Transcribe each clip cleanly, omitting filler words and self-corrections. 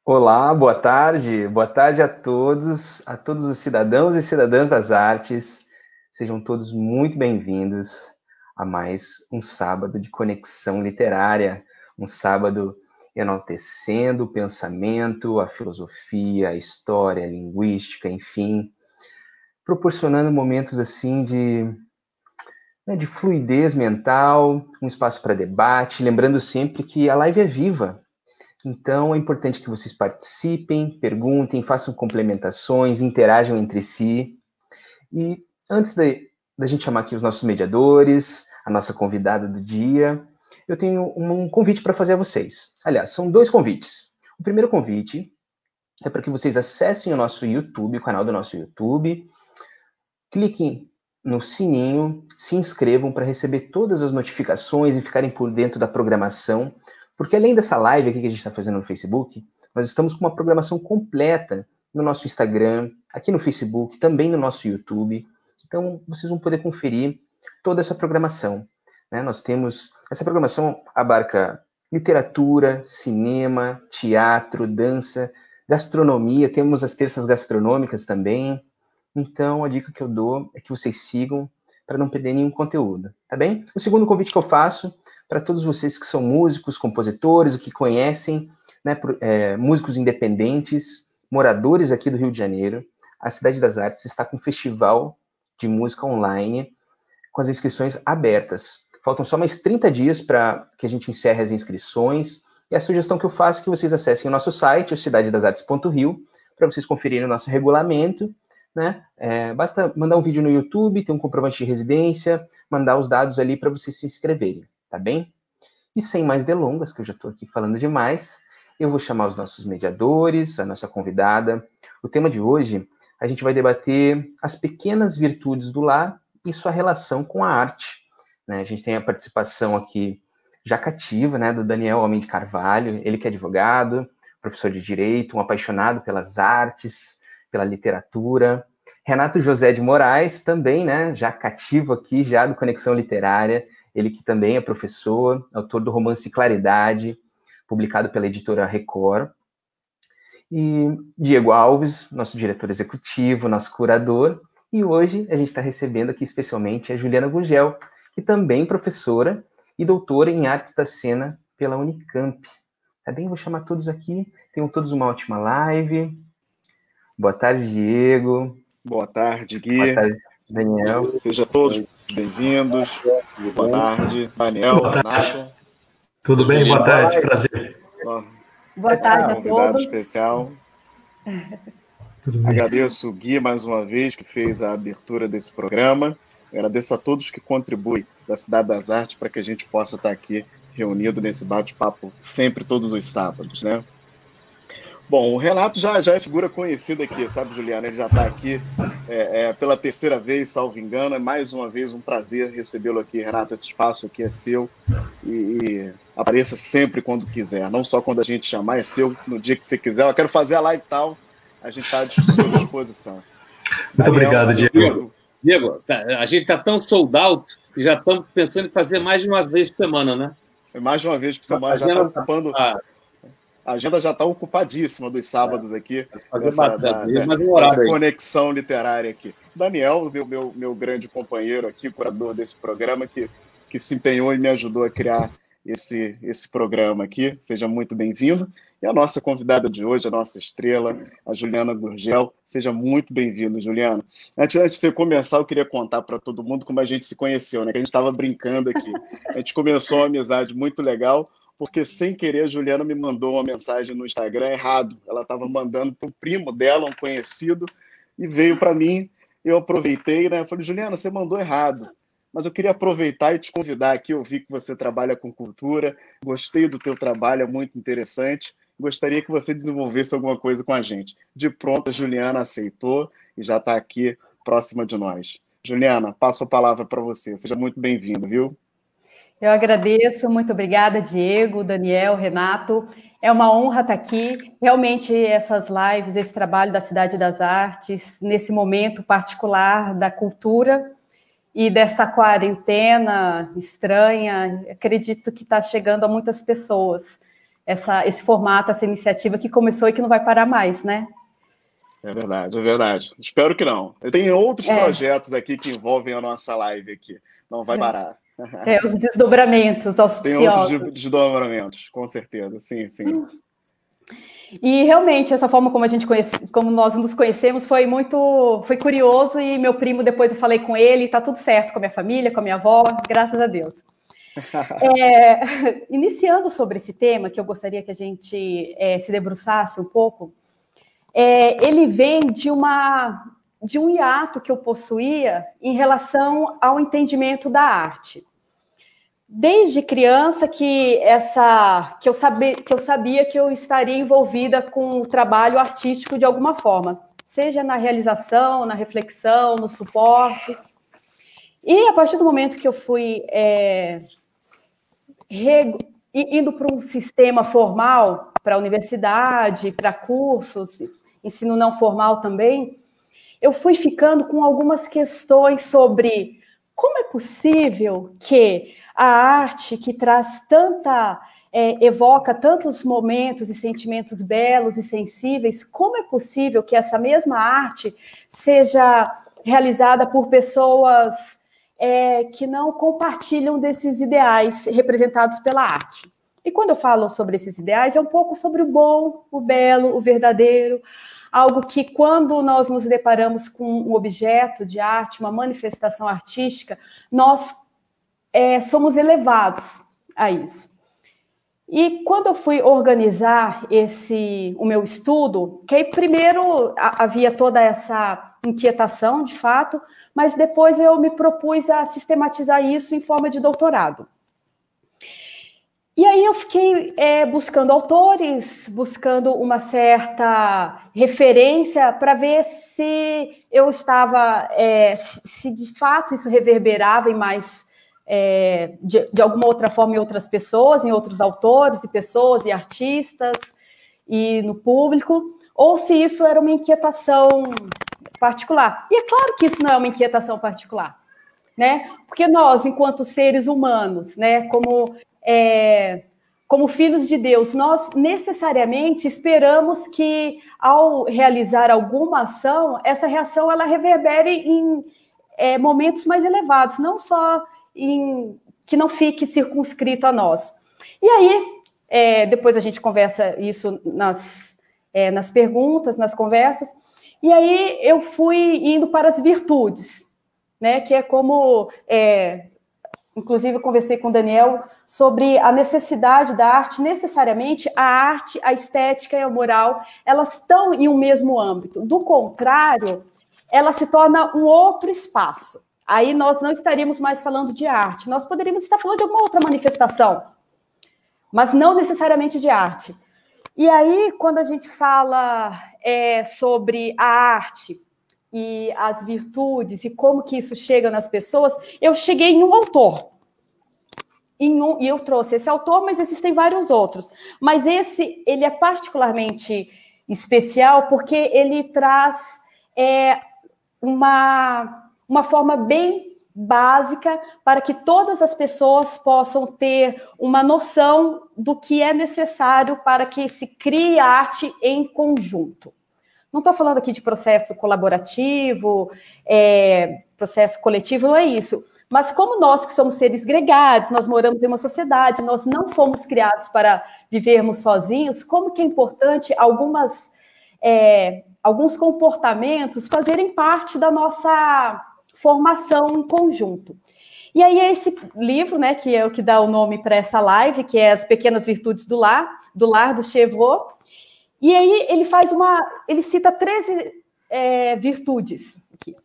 Olá, boa tarde a todos os cidadãos e cidadãs das artes. Sejam todos muito bem-vindos a mais um sábado de conexão literária, um sábado enaltecendo o pensamento, a filosofia, a história, a linguística, enfim, proporcionando momentos assim de fluidez mental, um espaço para debate, lembrando sempre que a live é viva. Então, é importante que vocês participem, perguntem, façam complementações, interajam entre si. E antes da gente chamar aqui os nossos mediadores, a nossa convidada do dia, eu tenho um convite para fazer a vocês. Aliás, são dois convites. O primeiro convite é para que vocês acessem o nosso YouTube, o canal do nosso YouTube, cliquem no sininho, se inscrevam para receber todas as notificações e ficarem por dentro da programação, porque além dessa live aqui que a gente está fazendo no Facebook, nós estamos com uma programação completa no nosso Instagram, aqui no Facebook, também no nosso YouTube. Então, vocês vão poder conferir toda essa programação. Né? Essa programação abarca literatura, cinema, teatro, dança, gastronomia, temos as terças gastronômicas também. Então, a dica que eu dou é que vocês sigam para não perder nenhum conteúdo, tá bem? O segundo convite que eu faço para todos vocês que são músicos, compositores, o que conhecem, né, músicos independentes, moradores aqui do Rio de Janeiro, a Cidade das Artes está com um festival de música online com as inscrições abertas. Faltam só mais 30 dias para que a gente encerre as inscrições. E a sugestão que eu faço é que vocês acessem o nosso site, o cidadedasartes.rio, para vocês conferirem o nosso regulamento. Né? Basta mandar um vídeo no YouTube, ter um comprovante de residência, mandar os dados ali para vocês se inscreverem, tá bem? E sem mais delongas, que eu já estou aqui falando demais, eu vou chamar os nossos mediadores, a nossa convidada. O tema de hoje, a gente vai debater as pequenas virtudes do lar e sua relação com a arte. Né? A gente tem a participação aqui já cativa, né, do Daniel Homem de Carvalho, ele que é advogado, professor de direito, um apaixonado pelas artes, pela literatura. Renato José de Moraes, também, né, já cativo aqui, já do Conexão Literária, ele que também é professor, autor do romance Claridade, publicado pela editora Record. E Diego Alves, nosso diretor executivo, nosso curador. E hoje a gente está recebendo aqui especialmente a Juliana Gurgel, que também é professora e doutora em artes da cena pela Unicamp. Tá bem? Vou chamar todos aqui. Tenham todos uma ótima live. Boa tarde, Diego. Boa tarde, Boa Gui. tarde, Daniel. Sejam todos bem-vindos. Boa tarde, Daniel, Renata. Tudo bem? Boa tarde, prazer. Boa tarde a convidado todos. especial. Tudo bem. Agradeço o Gui mais uma vez, que fez a abertura desse programa. Agradeço a todos que contribuem da Cidade das Artes para que a gente possa estar aqui reunido nesse bate-papo sempre, todos os sábados, né? Bom, o Renato já é figura conhecida aqui, sabe, Juliana? Ele já está aqui pela terceira vez, salvo engano. É mais uma vez um prazer recebê-lo aqui, Renato. Esse espaço aqui é seu e apareça sempre quando quiser. Não só quando a gente chamar, é seu no dia que você quiser. Eu quero fazer a live tal, a gente está à sua disposição. Muito obrigado, Diego. Diego, a gente está tão sold out que já estamos pensando em fazer mais de uma vez por semana, né? Mais de uma vez por semana, já está ocupando... A agenda já está ocupadíssima dos sábados aqui, dessa conexão literária aqui. Daniel, meu grande companheiro aqui, curador desse programa, que se empenhou e me ajudou a criar esse programa aqui. Seja muito bem-vindo. E a nossa convidada de hoje, a nossa estrela, a Juliana Gurgel. Seja muito bem-vindo, Juliana. Antes de você começar, eu queria contar para todo mundo como a gente se conheceu, né? Que a gente estava brincando aqui. A gente começou uma amizade muito legal, porque, sem querer, a Juliana me mandou uma mensagem no Instagram errado. Ela estava mandando para o primo dela, um conhecido, e veio para mim. Eu aproveitei, né? Falei, Juliana, você mandou errado. Mas eu queria aproveitar e te convidar aqui. Eu vi que você trabalha com cultura, gostei do teu trabalho, é muito interessante. Gostaria que você desenvolvesse alguma coisa com a gente. De pronto, a Juliana aceitou e já está aqui próxima de nós. Juliana, passo a palavra para você. Seja muito bem-vinda, viu? Eu agradeço, muito obrigada, Diego, Daniel, Renato. É uma honra estar aqui. Realmente, essas lives, esse trabalho da Cidade das Artes, nesse momento particular da cultura e dessa quarentena estranha, acredito que está chegando a muitas pessoas. esse formato, essa iniciativa que começou e que não vai parar mais, né? É verdade, é verdade. Espero que não. Eu tenho outros projetos aqui que envolvem a nossa live aqui. Não vai parar. Os desdobramentos auspiciosos. Tem outros desdobramentos, com certeza. Sim, sim. E realmente, essa forma como nós nos conhecemos foi curioso, e meu primo, depois eu falei com ele, tá tudo certo com a minha família, com a minha avó, graças a Deus. Iniciando sobre esse tema, que eu gostaria que a gente se debruçasse um pouco, ele vem de um hiato que eu possuía em relação ao entendimento da arte. Desde criança que eu sabia que eu estaria envolvida com o trabalho artístico de alguma forma, seja na realização, na reflexão, no suporte. E a partir do momento que eu fui indo para um sistema formal, para a universidade, para cursos, ensino não formal também, eu fui ficando com algumas questões sobre como é possível que a arte que evoca tantos momentos e sentimentos belos e sensíveis, como é possível que essa mesma arte seja realizada por pessoas que não compartilham desses ideais representados pela arte? E quando eu falo sobre esses ideais, é um pouco sobre o bom, o belo, o verdadeiro, algo que, quando nós nos deparamos com um objeto de arte, uma manifestação artística, nós somos elevados a isso. E quando eu fui organizar o meu estudo, que aí primeiro havia toda essa inquietação, de fato, mas depois eu me propus a sistematizar isso em forma de doutorado. E aí eu fiquei buscando autores, buscando uma certa referência para ver se eu estava, se de fato isso reverberava em mais, de alguma outra forma, em outras pessoas, em outros autores e pessoas e artistas e no público, ou se isso era uma inquietação particular. E é claro que isso não é uma inquietação particular, né? Porque nós, enquanto seres humanos, né, como filhos de Deus, nós necessariamente esperamos que, ao realizar alguma ação, essa reação ela reverbere em momentos mais elevados, não só que não fique circunscrito a nós. E aí, depois a gente conversa isso nas perguntas, nas conversas, e aí eu fui indo para as virtudes, né, que é como... Inclusive, eu conversei com o Daniel sobre a necessidade da arte. Necessariamente, a arte, a estética e a moral, elas estão em um mesmo âmbito. Do contrário, ela se torna um outro espaço. Aí nós não estaríamos mais falando de arte. Nós poderíamos estar falando de alguma outra manifestação, mas não necessariamente de arte. E aí, quando a gente fala sobre a arte e as virtudes, e como que isso chega nas pessoas, eu cheguei em um autor. E eu trouxe esse autor, mas existem vários outros. Mas ele é particularmente especial porque ele traz uma forma bem básica para que todas as pessoas possam ter uma noção do que é necessário para que se crie arte em conjunto. Não estou falando aqui de processo colaborativo, processo coletivo, não é isso. Mas como nós que somos seres gregários, nós moramos em uma sociedade, nós não fomos criados para vivermos sozinhos, como que é importante alguns comportamentos fazerem parte da nossa formação em conjunto. E aí esse livro, né, que é o que dá o nome para essa live, que é As Pequenas Virtudes do Lar, do Chevreul. E aí ele cita 13 virtudes aqui.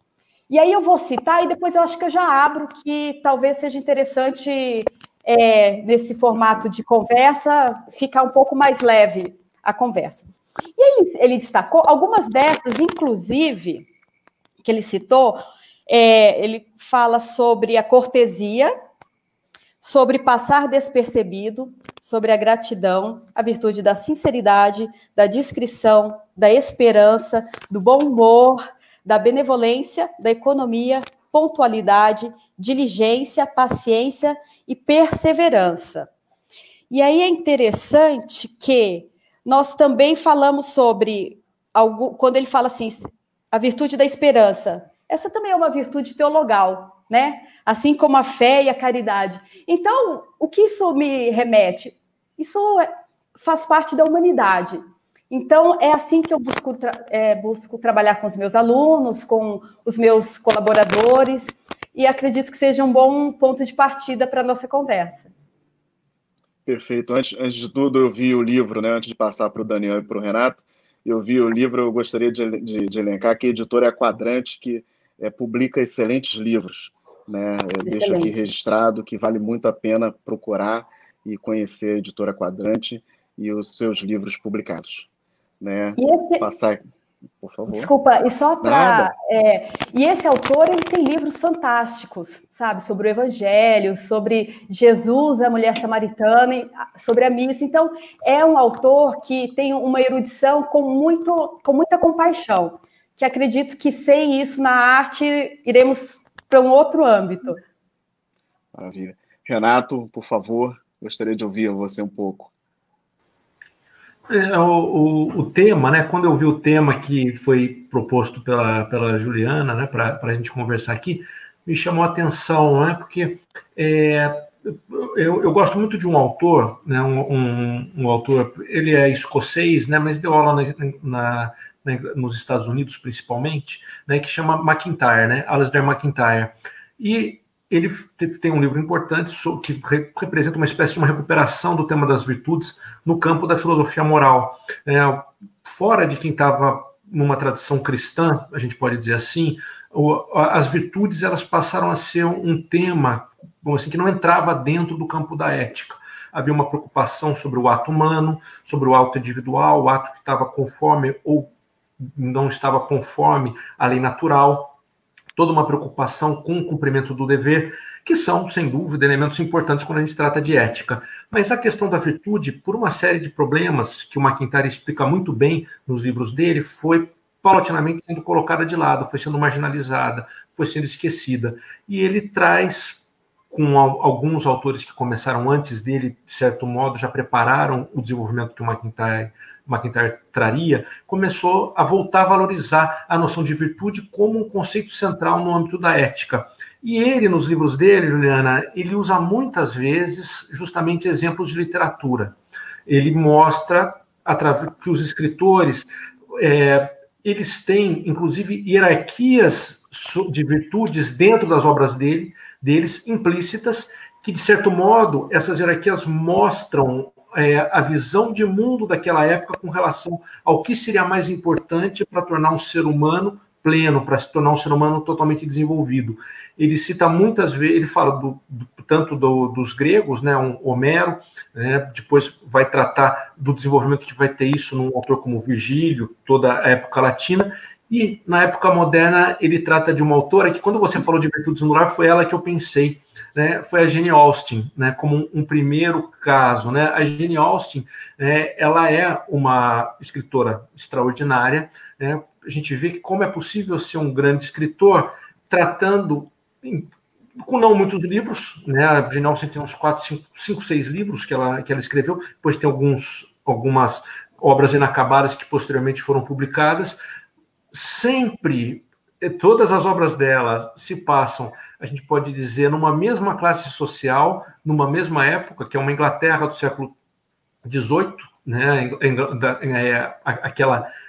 E aí eu vou citar e depois eu acho que eu já abro, que talvez seja interessante, nesse formato de conversa, ficar um pouco mais leve a conversa. E ele destacou algumas dessas, inclusive, que ele citou, ele fala sobre a cortesia, sobre passar despercebido, sobre a gratidão, a virtude da sinceridade, da discrição, da esperança, do bom humor, da benevolência, da economia, pontualidade, diligência, paciência e perseverança. E aí é interessante que nós também falamos sobre, quando ele fala assim, a virtude da esperança. Essa também é uma virtude teologal, né? Assim como a fé e a caridade. Então, o que isso me remete? Isso faz parte da humanidade. Então, é assim que eu busco trabalhar com os meus alunos, com os meus colaboradores, e acredito que seja um bom ponto de partida para a nossa conversa. Perfeito. Antes de tudo, eu vi o livro, né? Antes de passar para o Daniel e para o Renato, eu vi o livro, eu gostaria de elencar que a editora é a Quadrante, que publica excelentes livros, né? Deixo aqui registrado que vale muito a pena procurar e conhecer a editora Quadrante e os seus livros publicados, né? Passar... Por favor. Desculpa, e só para... e esse autor, ele tem livros fantásticos, sabe? Sobre o Evangelho, sobre Jesus, a mulher samaritana, sobre a missa. Então, é um autor que tem uma erudição com muita compaixão, que acredito que sem isso na arte, iremos para um outro âmbito. Maravilha. Renato, por favor, gostaria de ouvir você um pouco. O tema, né? Quando eu vi o tema que foi proposto pela Juliana, né, para a gente conversar aqui, me chamou a atenção, né? Porque eu gosto muito de um autor, né? Um autor, ele é escocês, né? Mas deu aula nos Estados Unidos principalmente, né? Que chama MacIntyre, né? Alasdair MacIntyre. E ele tem um livro importante que representa uma espécie de uma recuperação do tema das virtudes no campo da filosofia moral. Fora de quem estava numa tradição cristã, a gente pode dizer assim, as virtudes elas passaram a ser um tema, vamos assim, que não entrava dentro do campo da ética. Havia uma preocupação sobre o ato humano, sobre o ato individual, o ato que estava conforme ou não estava conforme à lei natural, toda uma preocupação com o cumprimento do dever, que são, sem dúvida, elementos importantes quando a gente trata de ética. Mas a questão da virtude, por uma série de problemas que o MacIntyre explica muito bem nos livros dele, foi paulatinamente sendo colocada de lado, foi sendo marginalizada, foi sendo esquecida. E ele traz, com alguns autores que começaram antes dele, de certo modo, já prepararam o desenvolvimento que o MacIntyre traria, começou a voltar a valorizar a noção de virtude como um conceito central no âmbito da ética. E ele, nos livros dele, Juliana, ele usa muitas vezes justamente exemplos de literatura. Ele mostra que os escritores, eles têm, inclusive, hierarquias de virtudes dentro das obras deles, implícitas, que, de certo modo, essas hierarquias mostram a visão de mundo daquela época com relação ao que seria mais importante para tornar um ser humano pleno, para se tornar um ser humano totalmente desenvolvido. Ele cita muitas vezes, ele fala tanto dos gregos, né, Homero, né, depois vai tratar do desenvolvimento que vai ter isso num autor como Virgílio, toda a época latina, e na época moderna ele trata de uma autora que, quando você falou de virtudes no lar, foi ela que eu pensei, né, foi a Jane Austen, né, como um primeiro caso, né. A Jane Austen, ela é uma escritora extraordinária, né. A gente vê que como é possível ser um grande escritor tratando com não muitos livros, né. A Jane Austen tem uns 4, 5, 6 livros que ela escreveu, depois tem algumas obras inacabadas que posteriormente foram publicadas. Sempre, todas as obras dela se passam, a gente pode dizer, numa mesma classe social, numa mesma época, que é uma Inglaterra do século XVIII, né,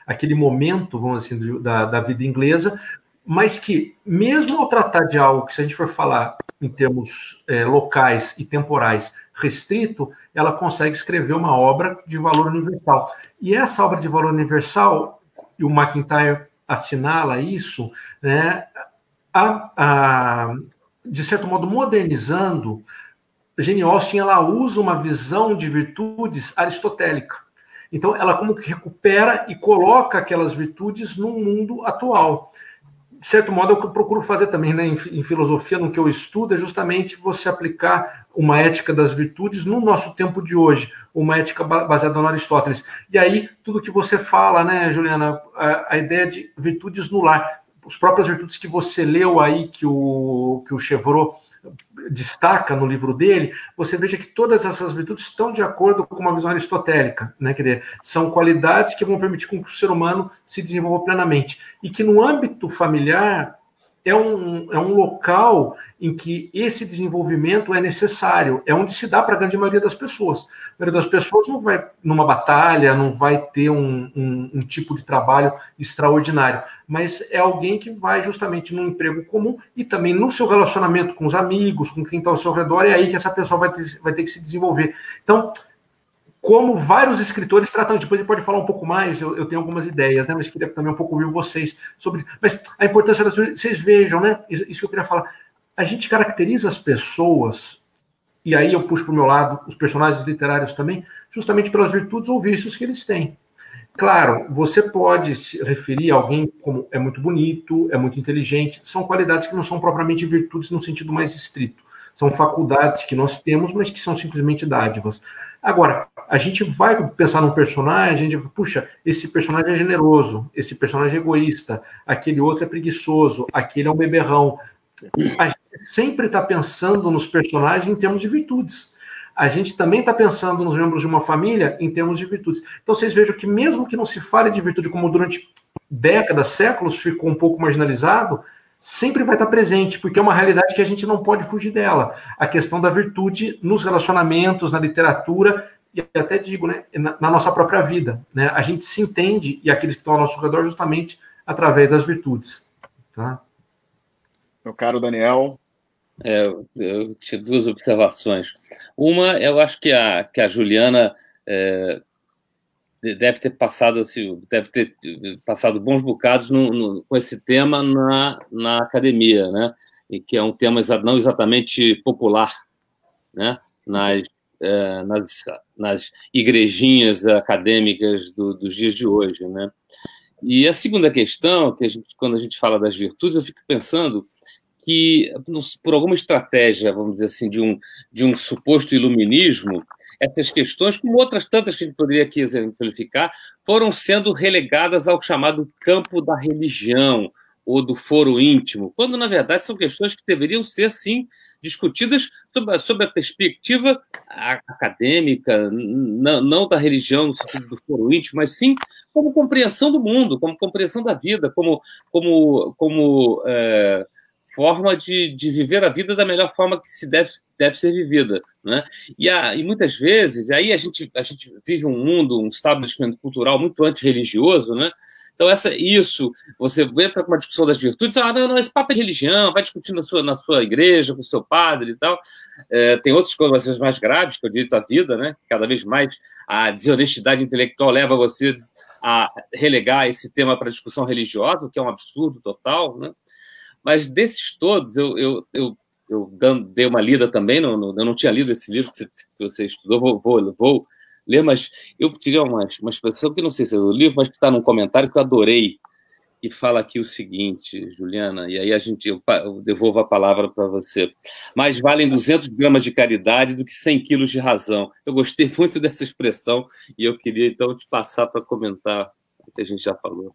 aquele momento, vamos assim, da vida inglesa, mas que, mesmo ao tratar de algo que, se a gente for falar em termos locais e temporais, restrito, ela consegue escrever uma obra de valor universal. E essa obra de valor universal, e o MacIntyre assinala isso, né, de certo modo, modernizando, Jane Austen ela usa uma visão de virtudes aristotélica. Então, ela como que recupera e coloca aquelas virtudes no mundo atual. De certo modo, é o que eu procuro fazer também, né, em filosofia, no que eu estudo, é justamente você aplicar uma ética das virtudes no nosso tempo de hoje, uma ética baseada no Aristóteles. E aí, tudo que você fala, né, Juliana, a ideia de virtudes no lar, as próprias virtudes que você leu aí, que o Chevreul destaca no livro dele, você veja que todas essas virtudes estão de acordo com uma visão aristotélica, né? Quer dizer, são qualidades que vão permitir que o ser humano se desenvolva plenamente. E que no âmbito familiar é um local em que esse desenvolvimento é necessário, é onde se dá para a grande maioria das pessoas. A maioria das pessoas não vai numa batalha, não vai ter um tipo de trabalho extraordinário, mas é alguém que vai justamente num emprego comum e também no seu relacionamento com os amigos, com quem está ao seu redor, é aí que essa pessoa vai ter que se desenvolver. Então, como vários escritores tratam, depois ele pode falar um pouco mais, eu tenho algumas ideias, né, mas queria também um pouco ouvir vocês sobre... Mas a importância das... Vocês vejam, né, isso que eu queria falar. A gente caracteriza as pessoas, e aí eu puxo para o meu lado os personagens literários também, justamente pelas virtudes ou vícios que eles têm. Claro, você pode se referir a alguém como é muito bonito, é muito inteligente, são qualidades que não são propriamente virtudes no sentido mais estrito. São faculdades que nós temos, mas que são simplesmente dádivas. Agora, a gente vai pensar num personagem, puxa, esse personagem é generoso, esse personagem é egoísta, aquele outro é preguiçoso, aquele é um beberrão. A gente sempre está pensando nos personagens em termos de virtudes. A gente também está pensando nos membros de uma família em termos de virtudes. Então, vocês vejam que mesmo que não se fale de virtude, como durante décadas, séculos, ficou um pouco marginalizado, sempre vai estar presente, porque é uma realidade que a gente não pode fugir dela. A questão da virtude nos relacionamentos, na literatura, e até digo, né, na nossa própria vida. Né? A gente se entende, e aqueles que estão ao nosso redor, justamente através das virtudes. Tá? Meu caro Daniel. Eu tive duas observações. Uma, eu acho que a Juliana deve ter passado bons bocados com esse tema na academia, né? E que é um tema não exatamente popular, né? Nas igrejinhas acadêmicas dos dias de hoje, né? E a segunda questão, quando a gente fala das virtudes, eu fico pensando que, por alguma estratégia, vamos dizer assim, de um suposto iluminismo, essas questões, como outras tantas que a gente poderia aqui exemplificar, foram sendo relegadas ao chamado campo da religião ou do foro íntimo, quando, na verdade, são questões que deveriam ser, sim, discutidas sob a perspectiva acadêmica, não da religião no sentido do foro íntimo, mas sim como compreensão do mundo, como compreensão da vida, como forma de viver a vida da melhor forma que se deve ser vivida, né? E muitas vezes, aí a gente vive um mundo, um estabelecimento cultural muito antirreligioso, né? Então, você entra com uma discussão das virtudes, não, esse papo é religião, vai discutir na sua igreja, com o seu padre e tal. Tem outras coisas mais graves, que é o direito à vida, né? Cada vez mais a desonestidade intelectual leva você a relegar esse tema para discussão religiosa, o que é um absurdo total, né? Mas desses todos, eu dei uma lida também, eu não tinha lido esse livro que você estudou, vou ler, mas eu tive uma expressão que não sei se é do livro, mas que está num comentário que eu adorei, que fala aqui o seguinte, Juliana, e aí eu devolvo a palavra para você. Mais valem 200 gramas de caridade do que 100 quilos de razão. Eu gostei muito dessa expressão e eu queria, então, te passar para comentar o que a gente já falou.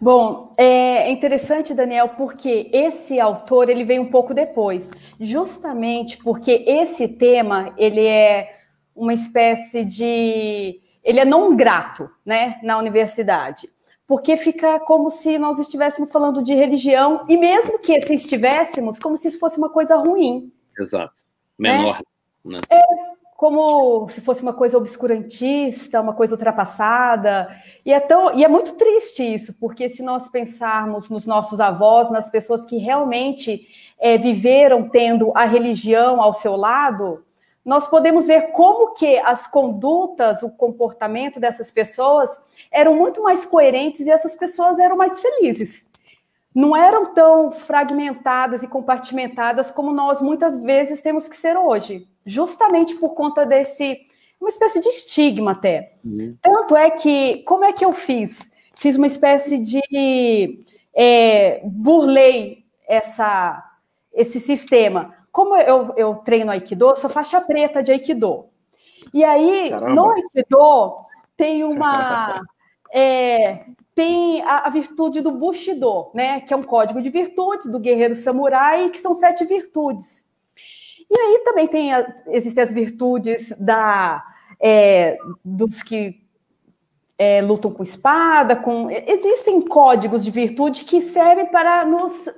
Bom, é interessante, Daniel, porque esse autor ele vem um pouco depois, justamente porque esse tema ele é uma espécie de... Ele é não grato, né, na universidade, porque fica como se nós estivéssemos falando de religião, e mesmo que estivéssemos, como se isso fosse uma coisa ruim. Exato, menor. Né? Como se fosse uma coisa obscurantista, uma coisa ultrapassada, e é muito triste isso, porque se nós pensarmos nos nossos avós, nas pessoas que realmente viveram tendo a religião ao seu lado, nós podemos ver como que as condutas, o comportamento dessas pessoas eram muito mais coerentes e essas pessoas eram mais felizes. Não eram tão fragmentadas e compartimentadas como nós muitas vezes temos que ser hoje, justamente por conta uma espécie de estigma até. Uhum. Tanto é que, como é que eu fiz? Fiz uma espécie de burlei esse sistema. Como eu treino Aikido, sou faixa preta de Aikido. E aí, Caramba. No Aikido, tem uma... tem a virtude do Bushido, né? Que é um código de virtudes do guerreiro samurai, que são 7 virtudes. E aí também existem as virtudes dos que lutam com espada, existem códigos de virtude que servem para nos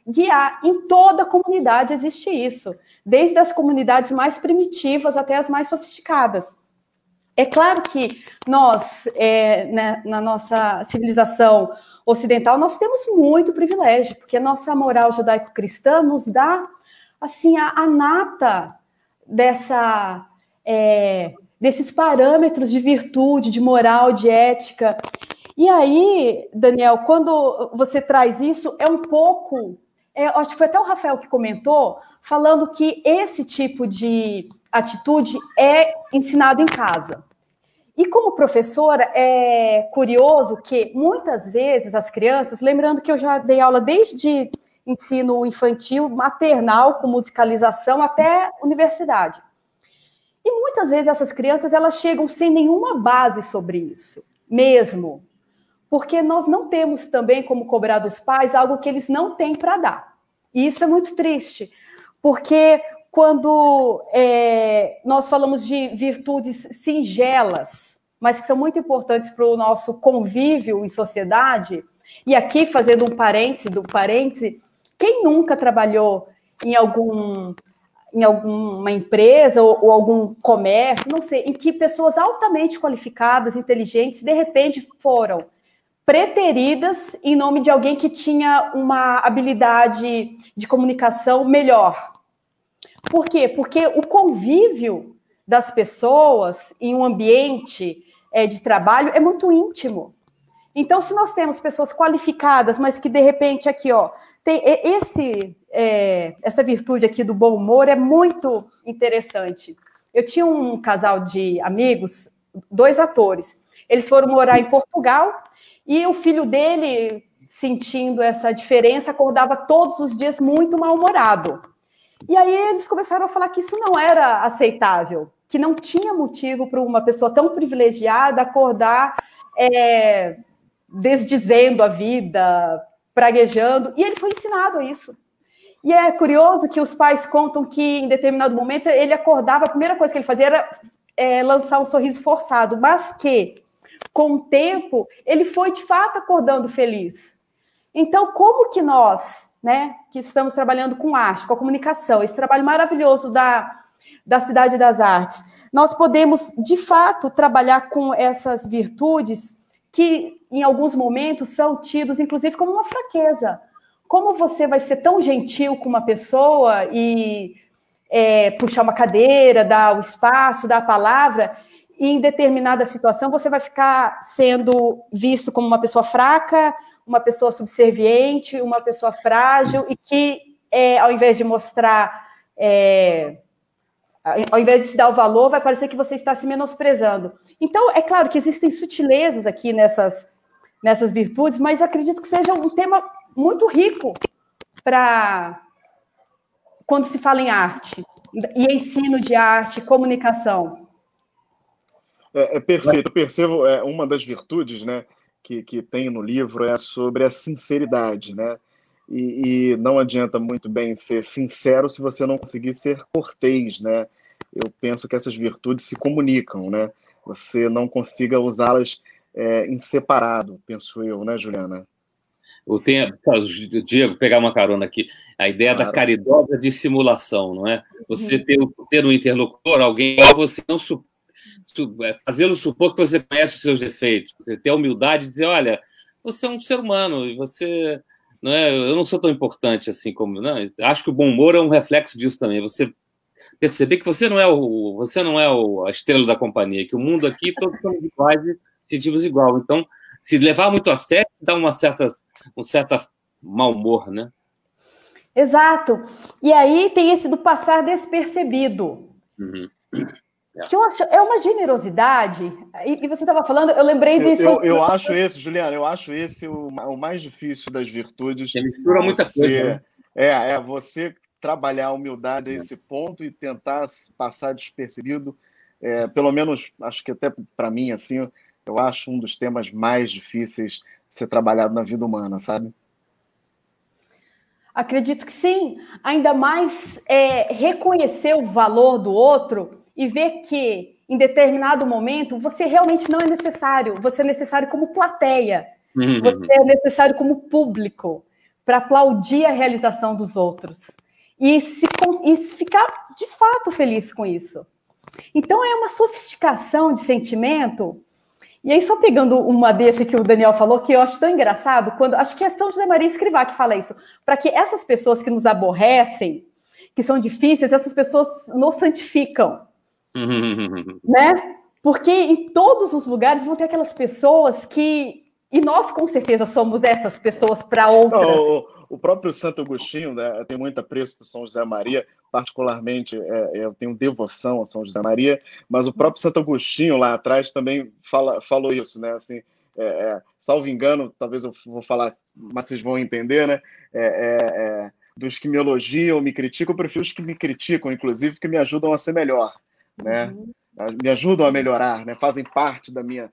guiar. Em toda comunidade existe isso, desde as comunidades mais primitivas até as mais sofisticadas. É claro que nós, na nossa civilização ocidental, nós temos muito privilégio, porque a nossa moral judaico-cristã nos dá assim, a nata desses parâmetros de virtude, de moral, de ética. E aí, Daniel, quando você traz isso, é um pouco... acho que foi até o Rafael que comentou, falando que esse tipo de atitude é ensinado em casa. E como professora, é curioso que muitas vezes as crianças, lembrando que eu já dei aula desde ensino infantil, maternal, com musicalização, até universidade. E muitas vezes essas crianças, elas chegam sem nenhuma base sobre isso, mesmo. Porque nós não temos também como cobrar dos pais algo que eles não têm para dar. E isso é muito triste, porque quando nós falamos de virtudes singelas, mas que são muito importantes para o nosso convívio em sociedade, e aqui fazendo um parêntese, quem nunca trabalhou em alguma empresa ou algum comércio, não sei, em que pessoas altamente qualificadas, inteligentes, de repente foram preteridas em nome de alguém que tinha uma habilidade de comunicação melhor. Por quê? Porque o convívio das pessoas em um ambiente de trabalho é muito íntimo. Então, se nós temos pessoas qualificadas, mas que de repente aqui, tem essa virtude aqui do bom humor é muito interessante. Eu tinha um casal de amigos, 2 atores. Eles foram morar em Portugal e o filho dele, sentindo essa diferença, acordava todos os dias muito mal-humorado. E aí eles começaram a falar que isso não era aceitável, que não tinha motivo para uma pessoa tão privilegiada acordar desdizendo a vida, praguejando, e ele foi ensinado a isso. E é curioso que os pais contam que, em determinado momento, ele acordava, a primeira coisa que ele fazia era lançar um sorriso forçado, mas que, com o tempo, ele foi, de fato, acordando feliz. Então, como que nós, né, que estamos trabalhando com arte, com a comunicação, esse trabalho maravilhoso da Cidade das Artes, nós podemos, de fato, trabalhar com essas virtudes que, em alguns momentos, são tidos, inclusive, como uma fraqueza. Como você vai ser tão gentil com uma pessoa e puxar uma cadeira, dar o espaço, dar a palavra, e em determinada situação você vai ficar sendo visto como uma pessoa fraca, uma pessoa subserviente, uma pessoa frágil, e que, ao invés de mostrar... ao invés de se dar o valor, vai parecer que você está se menosprezando. Então, é claro que existem sutilezas aqui nessas virtudes, mas acredito que seja um tema muito rico para quando se fala em arte, e ensino de arte, comunicação. Perfeito. Eu percebo, uma das virtudes, né, que tem no livro é sobre a sinceridade, né? E não adianta muito bem ser sincero se você não conseguir ser cortês, né? Eu penso que essas virtudes se comunicam, né? Você não consiga usá-las em separado, penso eu, né, Juliana? Diego, pegar uma carona aqui, a ideia da caridosa dissimulação, não é? Você ter um interlocutor, alguém, você não fazê-lo supor que você conhece os seus defeitos, você ter a humildade de dizer, olha, você é um ser humano e você... Não é, eu não sou tão importante assim como... Não, acho que o bom humor é um reflexo disso também. Você perceber que você não é a estrela da companhia, que o mundo aqui todos somos iguais e sentimos igual. Então, se levar muito a sério, dá um certo mau humor, né? Exato. E aí tem esse do passar despercebido. Uhum. Que eu acho, é uma generosidade, e você estava falando, eu lembrei disso. Eu acho esse, Juliana, eu acho esse o mais difícil das virtudes. Você mistura muita coisa. Né? Você trabalhar a humildade a esse ponto e tentar passar despercebido, pelo menos, acho que até para mim, assim, eu acho um dos temas mais difíceis de ser trabalhado na vida humana, sabe? Acredito que sim. Ainda mais reconhecer o valor do outro e ver que, em determinado momento, você realmente não é necessário. Você é necessário como plateia. Você é necessário como público para aplaudir a realização dos outros. E ficar, de fato, feliz com isso. Então, é uma sofisticação de sentimento. E aí, só pegando uma deixa que o Daniel falou, que eu acho tão engraçado, acho que é São José Maria Escrivá que fala isso, para que essas pessoas que nos aborrecem, que são difíceis, essas pessoas nos santificam. Né? Porque em todos os lugares vão ter aquelas pessoas que... E nós, com certeza, somos essas pessoas para outras. Não, o próprio Santo Agostinho, né, tem muito apreço por São José Maria, particularmente eu tenho devoção a São José Maria, mas o próprio Santo Agostinho lá atrás também falou isso, né? Assim, salvo engano, talvez eu vou falar, mas vocês vão entender, né? Dos que me elogiam, me criticam, eu prefiro os que me criticam, inclusive, que me ajudam a ser melhor, né? Me ajudam a melhorar, né? Fazem parte da minha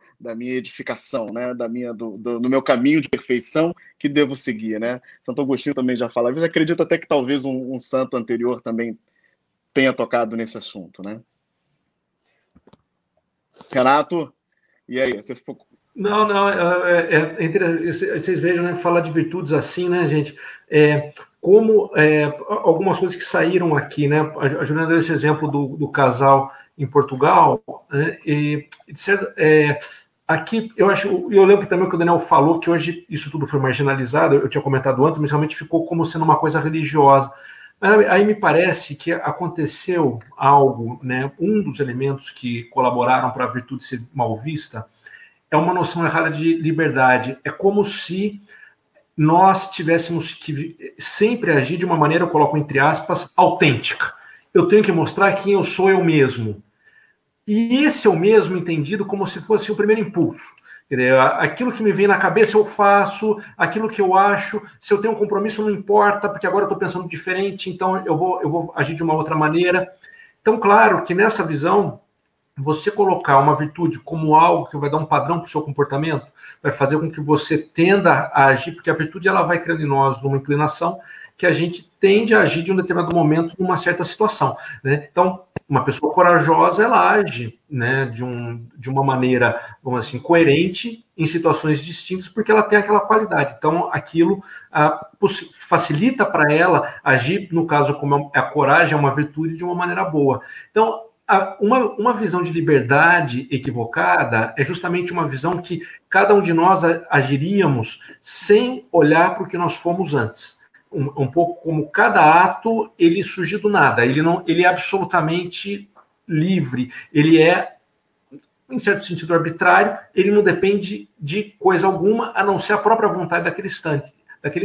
edificação, né? Do meu caminho de perfeição que devo seguir, né? Santo Agostinho também já fala. Às vezes acredito até que talvez um santo anterior também tenha tocado nesse assunto, né? Renato, e aí? Você ficou... Não, vocês vejam, né, falar de virtudes assim, né, gente, como algumas coisas que saíram aqui, né, a Juliana deu esse exemplo do casal em Portugal, né, aqui eu lembro também que o Daniel falou que hoje isso tudo foi marginalizado, eu tinha comentado antes, mas realmente ficou como sendo uma coisa religiosa. Mas aí me parece que aconteceu algo, né, um dos elementos que colaboraram para a virtude ser mal vista é uma noção errada de liberdade. É como se nós tivéssemos que sempre agir de uma maneira, eu coloco entre aspas, autêntica. Eu tenho que mostrar quem eu sou eu mesmo. E esse é o mesmo entendido como se fosse o primeiro impulso. Aquilo que me vem na cabeça eu faço, aquilo que eu acho, se eu tenho um compromisso não importa, porque agora eu estou pensando diferente, então eu vou agir de uma outra maneira. Então, claro que nessa visão, você colocar uma virtude como algo que vai dar um padrão para o seu comportamento, vai fazer com que você tenda a agir, porque a virtude ela vai criando em nós uma inclinação que a gente tende a agir de um determinado momento numa certa situação, né? Então, uma pessoa corajosa, ela age, né, de uma maneira, vamos assim, coerente em situações distintas, porque ela tem aquela qualidade. Então, aquilo facilita para ela agir, no caso, como a coragem é uma virtude, de uma maneira boa. Então, uma visão de liberdade equivocada é justamente uma visão que cada um de nós agiríamos sem olhar para o que nós fomos antes. Um pouco como cada ato, ele surge do nada, ele é absolutamente livre, ele é, em certo sentido, arbitrário, ele não depende de coisa alguma, a não ser a própria vontade daquele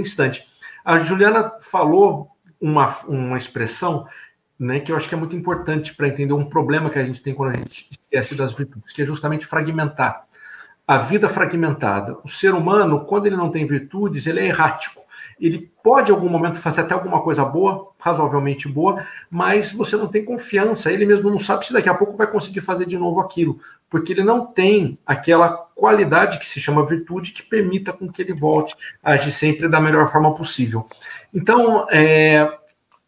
instante. A Juliana falou uma expressão, né, que eu acho que é muito importante para entender um problema que a gente tem quando a gente esquece das virtudes, que é justamente fragmentar. A vida fragmentada. O ser humano, quando ele não tem virtudes, ele é errático. Ele pode, em algum momento, fazer até alguma coisa boa, razoavelmente boa, mas você não tem confiança, ele mesmo não sabe se daqui a pouco vai conseguir fazer de novo aquilo, porque ele não tem aquela qualidade que se chama virtude que permita com que ele volte a agir sempre da melhor forma possível. Então,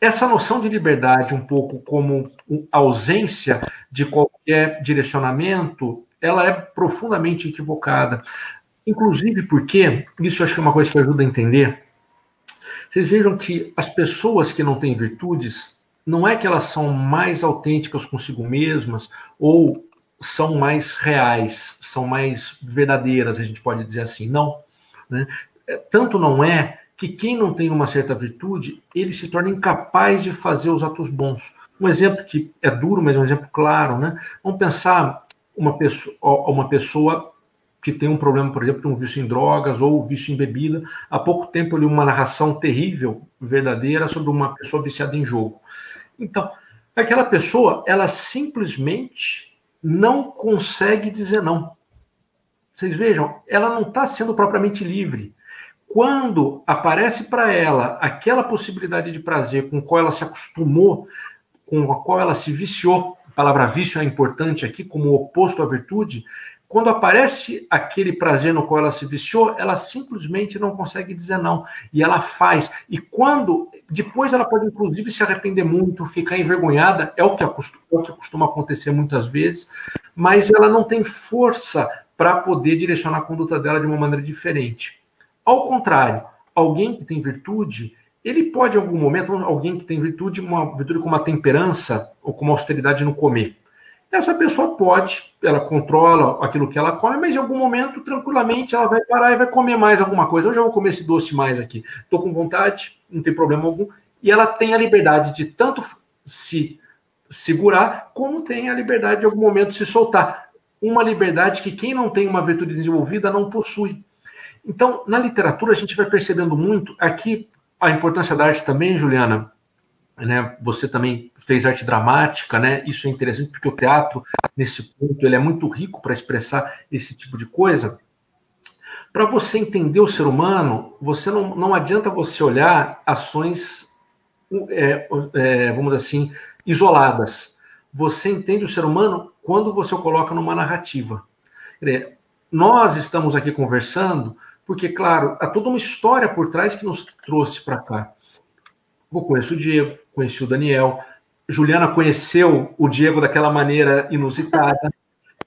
essa noção de liberdade, um pouco como ausência de qualquer direcionamento, ela é profundamente equivocada. Inclusive porque, isso eu acho que é uma coisa que ajuda a entender, vocês vejam que as pessoas que não têm virtudes, não é que elas são mais autênticas consigo mesmas ou são mais reais, são mais verdadeiras, a gente pode dizer assim, não. Né? Tanto não é que quem não tem uma certa virtude, ele se torna incapaz de fazer os atos bons. Um exemplo que é duro, mas é um exemplo claro, né? Vamos pensar uma pessoa que tem um problema, por exemplo, de um vício em drogas ou vício em bebida. Há pouco tempo eu li uma narração terrível, verdadeira, sobre uma pessoa viciada em jogo. Então, aquela pessoa, ela simplesmente não consegue dizer não. Vocês vejam, ela não está sendo propriamente livre. Quando aparece para ela aquela possibilidade de prazer com a qual ela se acostumou, com a qual ela se viciou, a palavra vício é importante aqui como oposto à virtude, quando aparece aquele prazer no qual ela se viciou, ela simplesmente não consegue dizer não. E ela faz. E quando... Depois ela pode, inclusive, se arrepender muito, ficar envergonhada, é o que costuma acontecer muitas vezes, mas ela não tem força para poder direcionar a conduta dela de uma maneira diferente. Ao contrário, alguém que tem virtude, ele pode, em algum momento, alguém que tem virtude, uma virtude com uma temperança ou com uma austeridade no comer. Essa pessoa pode, ela controla aquilo que ela come, mas em algum momento, tranquilamente, ela vai parar e vai comer mais alguma coisa. Eu já vou comer esse doce mais aqui. Estou com vontade, não tem problema algum. E ela tem a liberdade de tanto se segurar, como tem a liberdade de, em algum momento, se soltar. Uma liberdade que quem não tem uma virtude desenvolvida não possui. Então, na literatura, a gente vai percebendo muito aqui a importância da arte também, Juliana. Né, você também fez arte dramática, né? Isso é interessante porque o teatro, nesse ponto, ele é muito rico para expressar esse tipo de coisa. Para você entender o ser humano, você não adianta você olhar ações, vamos dizer assim, isoladas. Você entende o ser humano quando você o coloca numa narrativa. Nós estamos aqui conversando porque, claro, há toda uma história por trás que nos trouxe para cá. Eu conheço o Diego, conheci o Daniel, Juliana conheceu o Diego daquela maneira inusitada.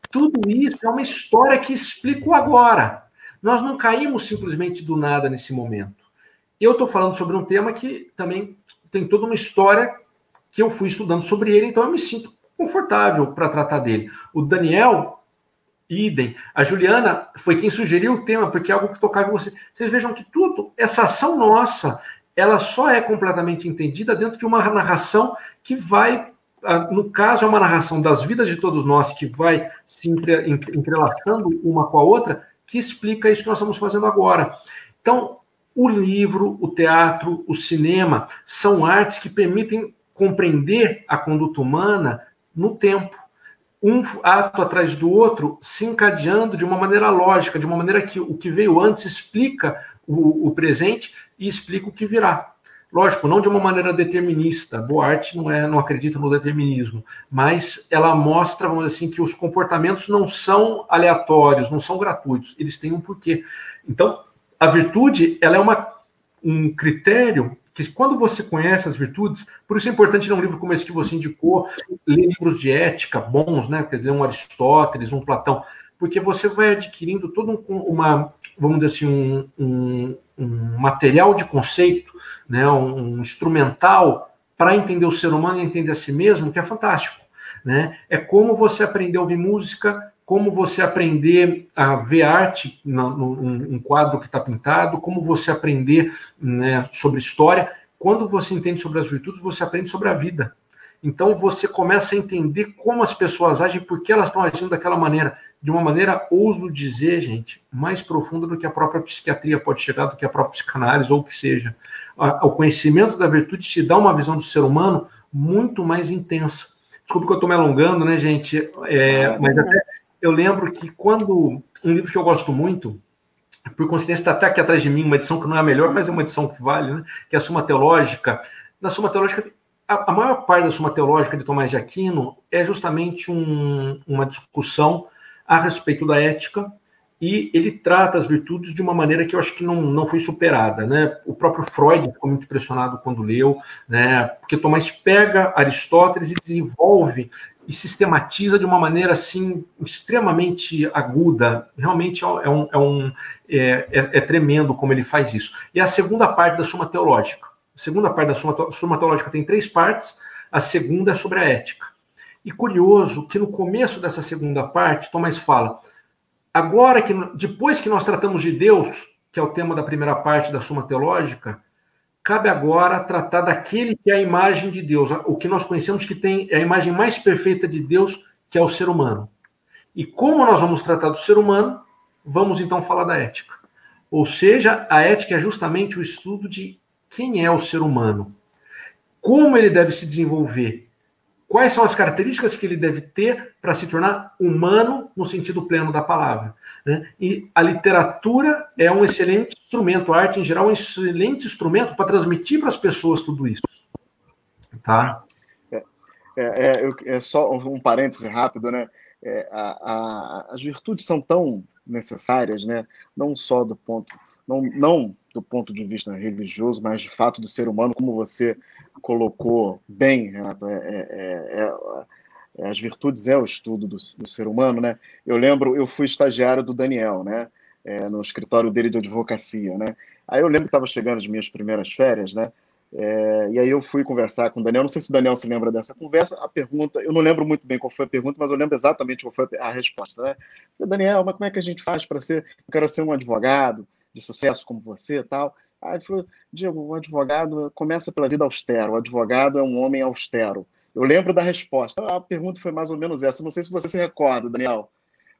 Tudo isso é uma história que explico agora. Nós não caímos simplesmente do nada nesse momento. Eu estou falando sobre um tema que também tem toda uma história que eu fui estudando sobre ele, então eu me sinto confortável para tratar dele. O Daniel, idem. A Juliana foi quem sugeriu o tema, porque é algo que tocava em você. Vocês vejam que tudo, essa ação nossa, ela só é completamente entendida dentro de uma narração que vai, no caso, é uma narração das vidas de todos nós, que vai se entrelaçando uma com a outra, que explica isso que nós estamos fazendo agora. Então, o livro, o teatro, o cinema, são artes que permitem compreender a conduta humana no tempo. Um ato atrás do outro, se encadeando de uma maneira lógica, de uma maneira que o que veio antes explica o presente e explica o que virá. Lógico, não de uma maneira determinista. Boa arte não acredita no determinismo, mas ela mostra, vamos dizer assim, que os comportamentos não são aleatórios, não são gratuitos, eles têm um porquê. Então, a virtude, ela é um critério que, quando você conhece as virtudes, por isso é importante ler um livro como esse que você indicou, ler livros de ética bons, né? Quer dizer, um Aristóteles, um Platão, porque você vai adquirindo todo vamos dizer assim, um material de conceito, né, um instrumental para entender o ser humano e entender a si mesmo, que é fantástico. Né? É como você aprender a ouvir música, como você aprender a ver arte num quadro que está pintado, como você aprender, né, sobre história. Quando você entende sobre as virtudes, você aprende sobre a vida. Então você começa a entender como as pessoas agem, por que elas estão agindo daquela maneira. De uma maneira, ouso dizer, gente, mais profunda do que a própria psiquiatria pode chegar, do que a própria psicanálise, ou o que seja. O conhecimento da virtude te dá uma visão do ser humano muito mais intensa. Desculpa que eu estou me alongando, né, gente? Mas até eu lembro que quando... Um livro que eu gosto muito, por coincidência está até aqui atrás de mim, uma edição que não é a melhor, mas é uma edição que vale, né? Que é a Suma Teológica. Na Suma Teológica, a maior parte da Suma Teológica de Tomás de Aquino é justamente uma discussão a respeito da ética, e ele trata as virtudes de uma maneira que eu acho que não foi superada, né? O próprio Freud ficou muito impressionado quando leu, né? Porque Tomás pega Aristóteles e desenvolve e sistematiza de uma maneira assim extremamente aguda. Realmente é tremendo como ele faz isso. E a segunda parte da Suma Teológica. A segunda parte da Suma Teológica tem 3 partes, a segunda é sobre a ética. E curioso que no começo dessa segunda parte, Tomás fala, agora que, depois que nós tratamos de Deus, que é o tema da primeira parte da Suma Teológica, cabe agora tratar daquele que é a imagem de Deus, o que nós conhecemos que tem a imagem mais perfeita de Deus, que é o ser humano. E como nós vamos tratar do ser humano, vamos então falar da ética. Ou seja, a ética é justamente o estudo de quem é o ser humano, como ele deve se desenvolver, quais são as características que ele deve ter para se tornar humano no sentido pleno da palavra. Né? E a literatura é um excelente instrumento, a arte em geral é um excelente instrumento para transmitir para as pessoas tudo isso. Tá? Só um parêntese rápido, né? as virtudes são tão necessárias, né? Não só do ponto, não do ponto de vista religioso, mas de fato do ser humano, como você colocou bem, Renato, as virtudes é o estudo do ser humano, né? Eu fui estagiário do Daniel, né? No escritório dele de advocacia, né? Aí eu lembro que estava chegando as minhas primeiras férias, né? E aí eu fui conversar com o Daniel, não sei se o Daniel se lembra dessa conversa, a pergunta, eu não lembro muito bem qual foi a pergunta, mas eu lembro exatamente qual foi a resposta, né? Daniel, mas como é que a gente faz para eu quero ser um advogado de sucesso como você e tal. Aí ele falou, Diego, o advogado começa pela vida austera, o advogado é um homem austero. Eu lembro da resposta, a pergunta foi mais ou menos essa, não sei se você se recorda, Daniel,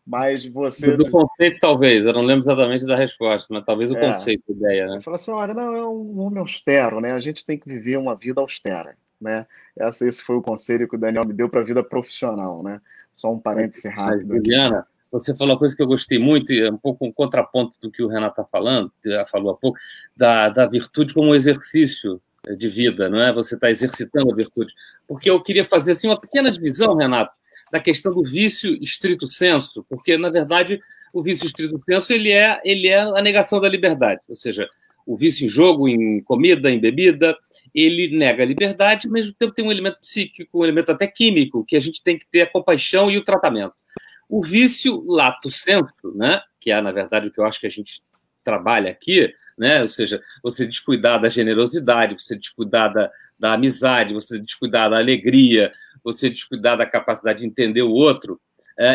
mas você... Do conceito, talvez, eu não lembro exatamente da resposta, mas talvez o conceito, a ideia, né? Ele falou assim, olha, não, é um homem austero, né? A gente tem que viver uma vida austera, né? Esse foi o conselho que o Daniel me deu para a vida profissional, né? Só um parêntese rápido. Juliana, você falou uma coisa que eu gostei muito, e é um pouco um contraponto do que o Renato está falando, já falou há pouco, da virtude como um exercício de vida, não é? Você está exercitando a virtude. Porque eu queria fazer assim, uma pequena divisão, Renato, da questão do vício estrito sensu, porque, na verdade, o vício estrito sensu ele é a negação da liberdade, ou seja, o vício em jogo, em comida, em bebida, ele nega a liberdade, mas ao mesmo tempo tem um elemento psíquico, um elemento até químico, que a gente tem que ter a compaixão e o tratamento. O vício lato sensu, né, que é, na verdade, o que eu acho que a gente trabalha aqui, né, ou seja, você descuidar da generosidade, você descuidar da amizade, você descuidar da alegria, você descuidar da capacidade de entender o outro.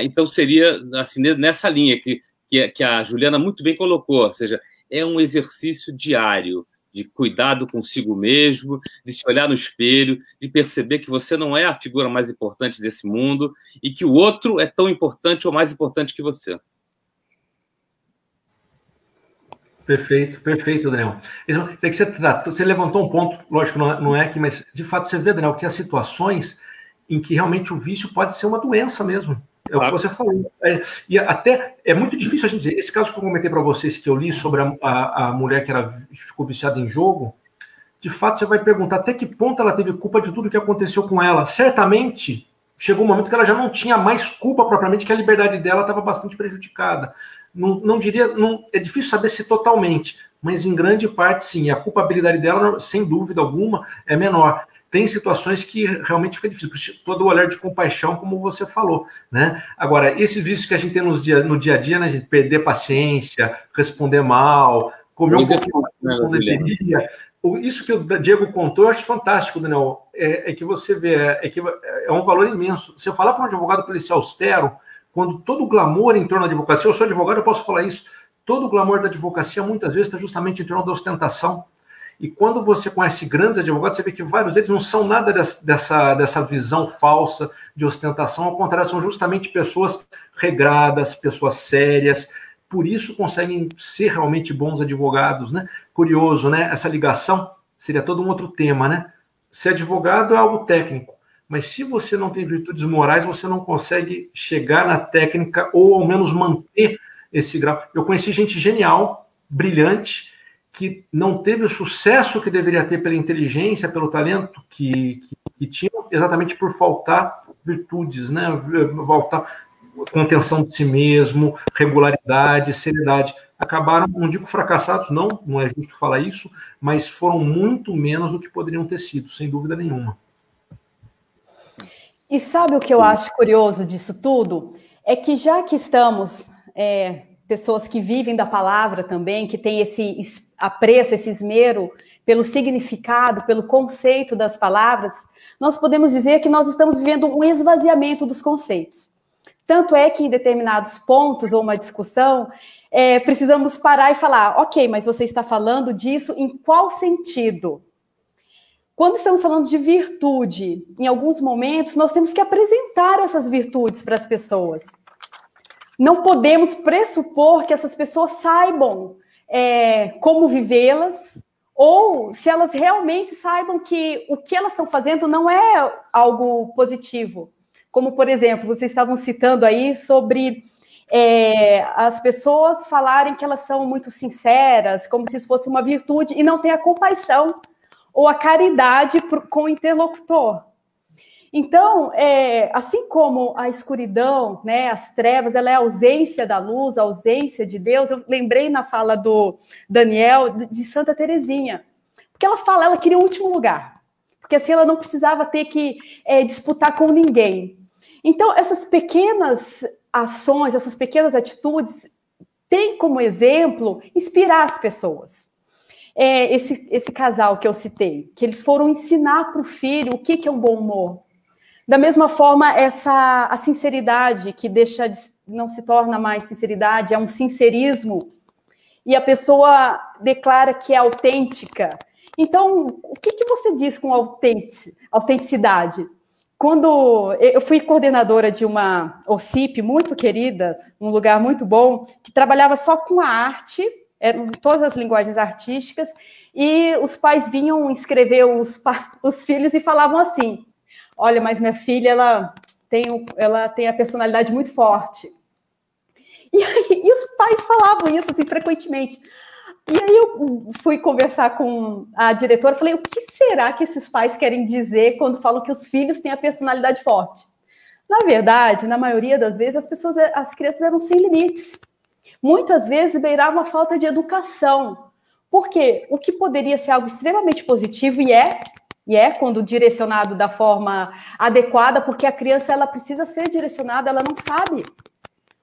Então, seria assim, nessa linha que a Juliana muito bem colocou, ou seja, é um exercício diário de cuidado consigo mesmo, de se olhar no espelho, de perceber que você não é a figura mais importante desse mundo e que o outro é tão importante ou mais importante que você. Perfeito, Daniel. Você levantou um ponto, lógico, não é aqui, mas de fato você vê, Daniel, que há situações em que realmente o vício pode ser uma doença mesmo. É o que você falou. E até é muito difícil a gente dizer. Esse caso que eu comentei para vocês, que eu li sobre a mulher que ficou viciada em jogo, de fato você vai perguntar até que ponto ela teve culpa de tudo que aconteceu com ela. Certamente chegou um momento que ela já não tinha mais culpa propriamente, que a liberdade dela estava bastante prejudicada. Não diria, é difícil saber se totalmente, mas em grande parte sim. A culpabilidade dela, sem dúvida alguma, é menor. Tem situações que realmente fica difícil, todo o olhar de compaixão, como você falou, né? Agora, esses vícios que a gente tem no dia a dia, né, gente, perder paciência, responder mal, comer um pouco não deveria. Isso que o Diego contou, eu acho fantástico, Daniel. É que você vê, é um valor imenso. Se eu falar para um advogado para ele ser austero, quando todo o glamour em torno da advocacia, eu sou advogado, eu posso falar isso, todo o glamour da advocacia muitas vezes está justamente em torno da ostentação. E quando você conhece grandes advogados, você vê que vários deles não são nada dessa visão falsa de ostentação, ao contrário, são justamente pessoas regradas, pessoas sérias, por isso conseguem ser realmente bons advogados, né? Curioso, né? Essa ligação seria todo um outro tema, né? Ser advogado é algo técnico, mas se você não tem virtudes morais, você não consegue chegar na técnica ou ao menos manter esse grau. Eu conheci gente genial, brilhante, que não teve o sucesso que deveria ter pela inteligência, pelo talento que tinha, exatamente por faltar virtudes, né? Faltar contenção de si mesmo, regularidade, seriedade. Acabaram, não digo fracassados, não é justo falar isso, mas foram muito menos do que poderiam ter sido, sem dúvida nenhuma. E sabe o que eu acho curioso disso tudo? É que já que estamos... pessoas que vivem da palavra também, que têm esse apreço, esse esmero pelo significado, pelo conceito das palavras, nós podemos dizer que nós estamos vivendo um esvaziamento dos conceitos. Tanto é que em determinados pontos ou uma discussão, precisamos parar e falar, ok, mas você está falando disso em qual sentido? Quando estamos falando de virtude, em alguns momentos, nós temos que apresentar essas virtudes para as pessoas. Não podemos pressupor que essas pessoas saibam como vivê-las, ou se elas realmente saibam que o que elas estão fazendo não é algo positivo. Como, por exemplo, vocês estavam citando aí sobre as pessoas falarem que elas são muito sinceras, como se isso fosse uma virtude, e não ter a compaixão ou a caridade com o interlocutor. Então, assim como a escuridão, né, as trevas, ela é a ausência da luz, a ausência de Deus, eu lembrei na fala do Daniel de Santa Teresinha, porque ela fala, ela queria o último lugar, porque assim ela não precisava ter que disputar com ninguém. Então, essas pequenas ações, essas pequenas atitudes, têm como exemplo inspirar as pessoas. Esse casal que eu citei, que eles foram ensinar para o filho o que é um bom humor. Da mesma forma, a sinceridade, que não se torna mais sinceridade, é um sincerismo, e a pessoa declara que é autêntica. Então, o que você diz com autenticidade? Quando eu fui coordenadora de uma OCIP muito querida, um lugar muito bom, que trabalhava só com a arte, eram todas as linguagens artísticas, e os pais vinham inscrever os filhos e falavam assim: olha, mas minha filha, ela tem a personalidade muito forte. E os pais falavam isso, assim, frequentemente. E aí eu fui conversar com a diretora, falei, o que será que esses pais querem dizer quando falam que os filhos têm a personalidade forte? Na verdade, na maioria das vezes, as crianças eram sem limites. Muitas vezes beiravam a falta de educação. Porque o que poderia ser algo extremamente positivo, e é quando direcionado da forma adequada, porque a criança ela precisa ser direcionada, ela não sabe.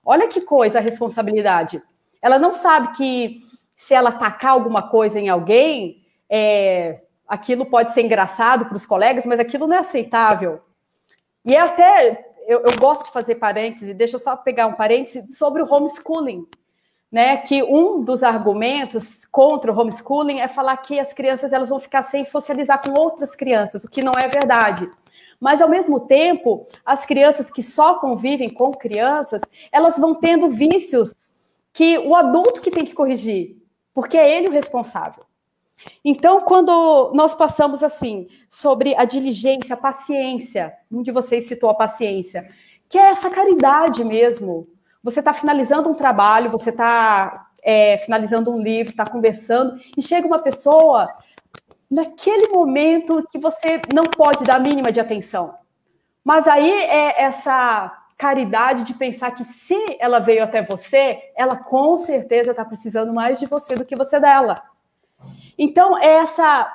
Olha que coisa a responsabilidade. Ela não sabe que se ela tacar alguma coisa em alguém, aquilo pode ser engraçado para os colegas, mas aquilo não é aceitável. E eu gosto de fazer parênteses, deixa eu só pegar um parêntese sobre o homeschooling, né? Que um dos argumentos contra o homeschooling é falar que as crianças elas vão ficar sem socializar com outras crianças, o que não é verdade. Mas, ao mesmo tempo, as crianças que só convivem com crianças, elas vão tendo vícios que o adulto que tem que corrigir, porque é ele o responsável. Então, quando nós passamos, assim, sobre a diligência, a paciência, um de vocês citou a paciência, que é essa caridade mesmo. Você está finalizando um trabalho, você está finalizando um livro, está conversando, e chega uma pessoa naquele momento que você não pode dar a mínima de atenção. Mas aí é essa caridade de pensar que se ela veio até você, ela com certeza está precisando mais de você do que você dela. Então, essa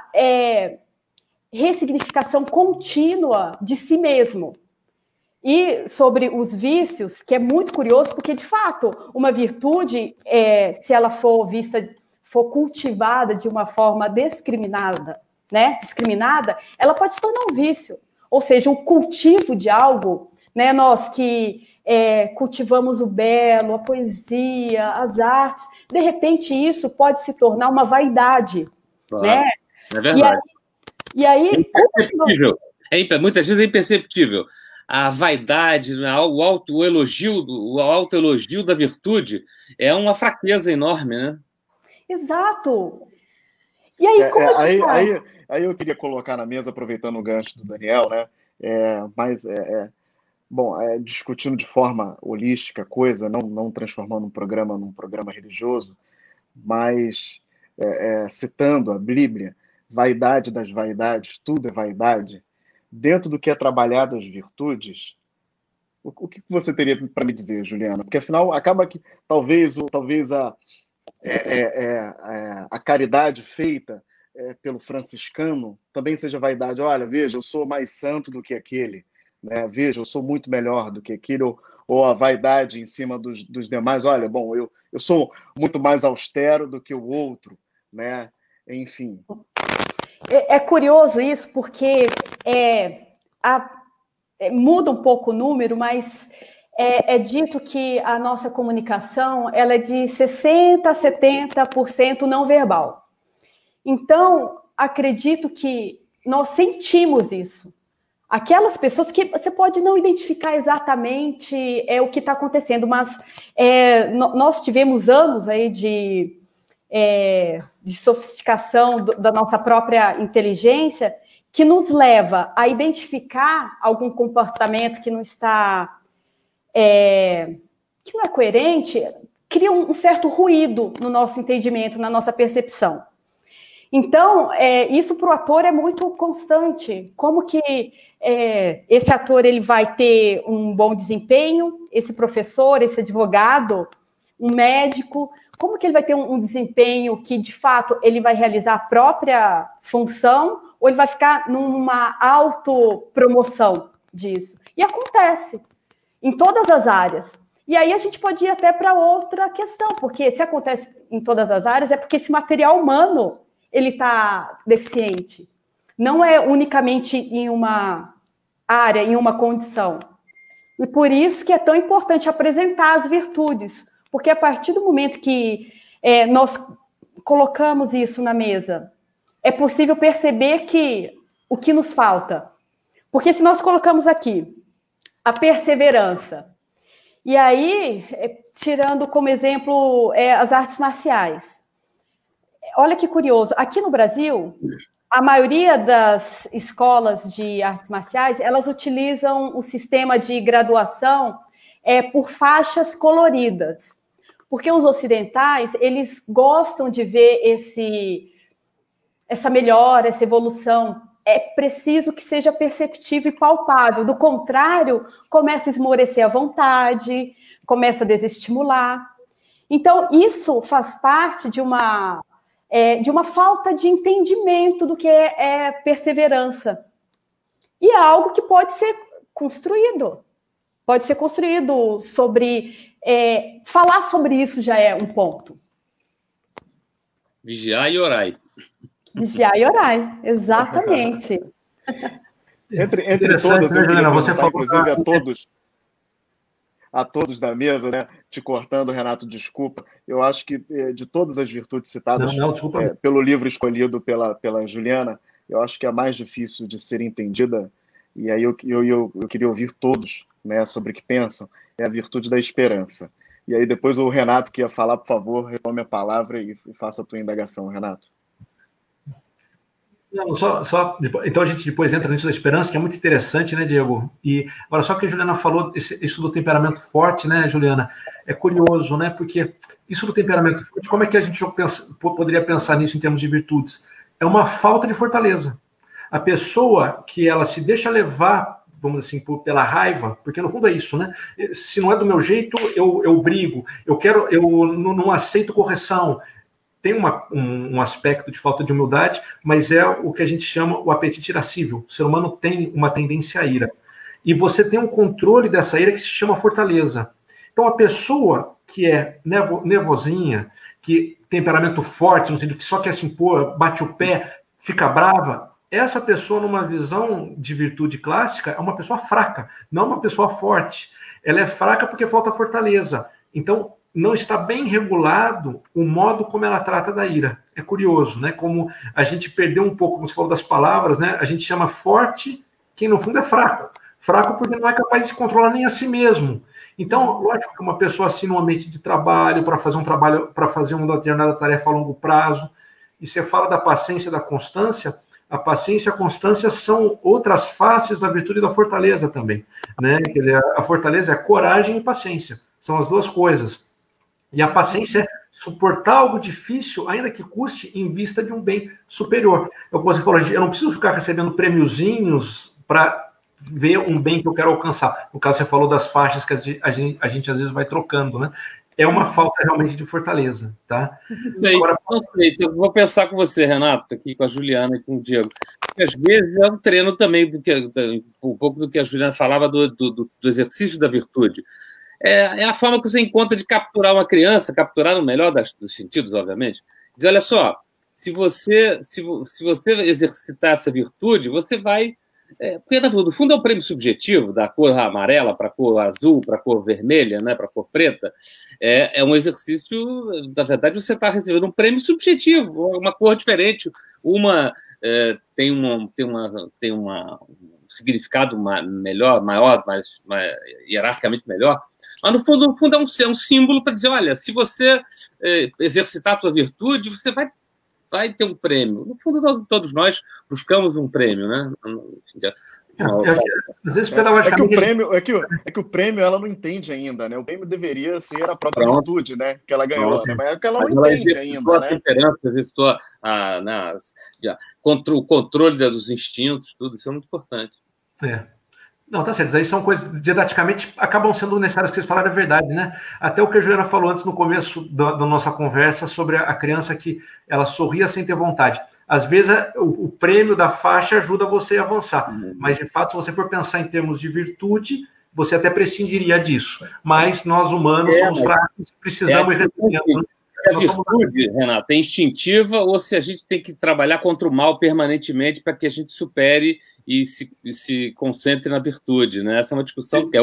ressignificação contínua de si mesmo. E sobre os vícios, que é muito curioso, porque, de fato, uma virtude, se ela for cultivada de uma forma discriminada, ela pode se tornar um vício. Ou seja, um cultivo de algo, né? Nós que cultivamos o belo, a poesia, as artes, de repente isso pode se tornar uma vaidade. Claro, né? É verdade. E aí é imperceptível. Muitas vezes é imperceptível. A vaidade, o autoelogio da virtude é uma fraqueza enorme, né? Exato. E aí, como aí eu queria colocar na mesa, aproveitando o gancho do Daniel, né? Discutindo de forma holística a coisa, não transformando um programa num programa religioso, mas citando a Bíblia, vaidade das vaidades, tudo é vaidade. Dentro do que é trabalhado as virtudes, o que você teria para me dizer, Juliana? Porque, afinal, acaba que talvez a caridade feita pelo franciscano também seja vaidade. Olha, veja, eu sou mais santo do que aquele. Né? Veja, eu sou muito melhor do que aquele. Ou a vaidade em cima dos demais. Olha, bom, eu sou muito mais austero do que o outro. Né? Enfim... É curioso isso, porque muda um pouco o número, mas é dito que a nossa comunicação ela é de 60% a 70% não verbal. Então, acredito que nós sentimos isso. Aquelas pessoas que você pode não identificar exatamente o que está acontecendo, mas nós tivemos anos aí de sofisticação da nossa própria inteligência, que nos leva a identificar algum comportamento que não está, que não é coerente, cria um certo ruído no nosso entendimento, na nossa percepção. Então, isso para o ator é muito constante. Como que esse ator ele vai ter um bom desempenho, esse professor, esse advogado, um médico, como que ele vai ter um desempenho que, de fato, ele vai realizar a própria função ou ele vai ficar numa autopromoção disso? E acontece em todas as áreas. E aí a gente pode ir até para outra questão, porque se acontece em todas as áreas é porque esse material humano ele está deficiente. Não é unicamente em uma área, em uma condição. E por isso que é tão importante apresentar as virtudes, porque a partir do momento que nós colocamos isso na mesa, é possível perceber que o que nos falta. Porque se nós colocamos aqui a perseverança, e aí, tirando como exemplo as artes marciais, olha que curioso, aqui no Brasil, a maioria das escolas de artes marciais, elas utilizam o sistema de graduação por faixas coloridas, porque os ocidentais, eles gostam de ver essa melhora, essa evolução. É preciso que seja perceptível e palpável, do contrário, começa a esmorecer a vontade, começa a desestimular. Então, isso faz parte de uma falta de entendimento do que é perseverança. E é algo que pode ser construído. Pode ser construído sobre... falar sobre isso já é um ponto. Vigiar e orai. Vigiar e orai, exatamente. Entre todos, eu queria perguntar, inclusive, a todos da mesa, né? Te cortando, Renato, desculpa. Eu acho que de todas as virtudes citadas pelo livro escolhido pela Juliana, eu acho que a mais difícil de ser entendida, e aí eu queria ouvir todos, né, sobre o que pensam, é a virtude da esperança. E aí depois o Renato que ia falar, por favor, retome a palavra e faça a tua indagação, Renato. Não, então a gente depois entra nisso da esperança, que é muito interessante, né, Diego? E agora, só que a Juliana falou isso do temperamento forte, né, Juliana? É curioso, né? Porque isso do temperamento forte, como é que a gente poderia pensar nisso em termos de virtudes? É uma falta de fortaleza. A pessoa que ela se deixa levar, vamos dizer assim, pela raiva, porque no fundo é isso, né? Se não é do meu jeito, eu brigo, eu não aceito correção. Tem um aspecto de falta de humildade, mas é o que a gente chama o apetite irascível. O ser humano tem uma tendência à ira. E você tem um controle dessa ira que se chama fortaleza. Então, a pessoa que é nervosinha, que temperamento forte, no sentido que só quer se impor, bate o pé, fica brava, essa pessoa, numa visão de virtude clássica, é uma pessoa fraca, não uma pessoa forte. Ela é fraca porque falta fortaleza. Então, não está bem regulado o modo como ela trata da ira. É curioso, né? Como a gente perdeu um pouco, como você falou das palavras, né? A gente chama forte quem, no fundo, é fraco. Fraco porque não é capaz de se controlar nem a si mesmo. Então, lógico que uma pessoa assim no ambiente de trabalho, para fazer uma determinada tarefa a longo prazo, e você fala da paciência e da constância, a paciência e a constância são outras faces da virtude da fortaleza também, né? Quer dizer, a fortaleza é coragem e paciência. São as duas coisas. E a paciência é suportar algo difícil, ainda que custe, em vista de um bem superior. É o que você falou, eu não preciso ficar recebendo prêmiozinhos para ver um bem que eu quero alcançar. No caso, você falou das faixas que a gente às vezes vai trocando, né? É uma falta realmente de fortaleza, tá? Agora, eu vou pensar com você, Renato, aqui com a Juliana e com o Diego. Porque, às vezes é um treino também, um pouco do que a Juliana falava do exercício da virtude. É a forma que você encontra de capturar uma criança, capturar no melhor dos sentidos, obviamente. Diz, olha só, se você exercitar essa virtude, você vai... porque, no fundo, é um prêmio subjetivo, da cor amarela para a cor azul, para a cor vermelha, né, para a cor preta. É um exercício, na verdade, você está recebendo um prêmio subjetivo, uma cor diferente. Uma tem um significado melhor, maior, mais hierarquicamente melhor. Mas, no fundo é um símbolo para dizer, olha, se você exercitar a tua virtude, você vai ter um prêmio. No fundo, todos nós buscamos um prêmio, né? Às vezes, pedagogicamente... É que o prêmio ela não entende ainda, né? O prêmio deveria ser a própria virtude, né? Que ela ganhou, né? Mas é que ela não entende ainda, né? Exercitou contra o controle dos instintos, tudo, isso é muito importante. Não, tá certo. Aí são coisas, didaticamente, acabam sendo necessárias, que vocês falaram a verdade, né? Até o que a Juliana falou antes, no começo da nossa conversa, sobre a criança que ela sorria sem ter vontade. Às vezes, o prêmio da faixa ajuda você a avançar. Mas, de fato, se você for pensar em termos de virtude, você até prescindiria disso. Mas nós, humanos, somos fracos, precisamos ir resolvendo. Se a virtude, Renato, é instintiva ou se a gente tem que trabalhar contra o mal permanentemente para que a gente supere e se concentre na virtude, né? Essa é uma discussão que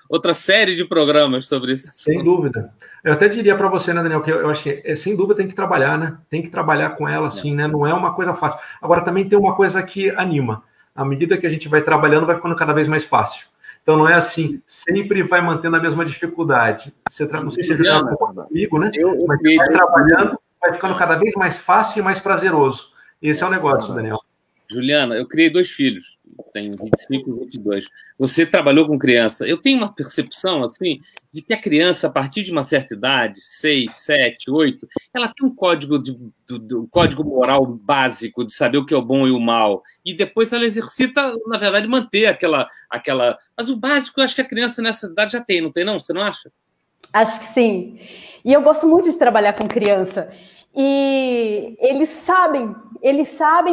outra série de programas sobre isso. Sem dúvida. Eu até diria para você, né, Daniel, que eu acho que sem dúvida tem que trabalhar, né? Tem que trabalhar com ela, assim, né? Não é uma coisa fácil. Agora, também tem uma coisa que anima. À medida que a gente vai trabalhando, vai ficando cada vez mais fácil. Então, não é assim, sempre vai mantendo a mesma dificuldade. Não sei se você já concorda comigo, né? Mas vai trabalhando, vai ficando cada vez mais fácil e mais prazeroso. Esse é o negócio, Daniel. Juliana, eu criei 2 filhos, tenho 25 e 22. Você trabalhou com criança. Eu tenho uma percepção, assim, de que a criança, a partir de uma certa idade, 6, 7, 8, ela tem um código moral básico de saber o que é o bom e o mal. E depois ela exercita, na verdade, manter aquela... Mas o básico, eu acho que a criança nessa idade já tem, não tem não? Você não acha? Acho que sim. E eu gosto muito de trabalhar com criança. E eles sabem,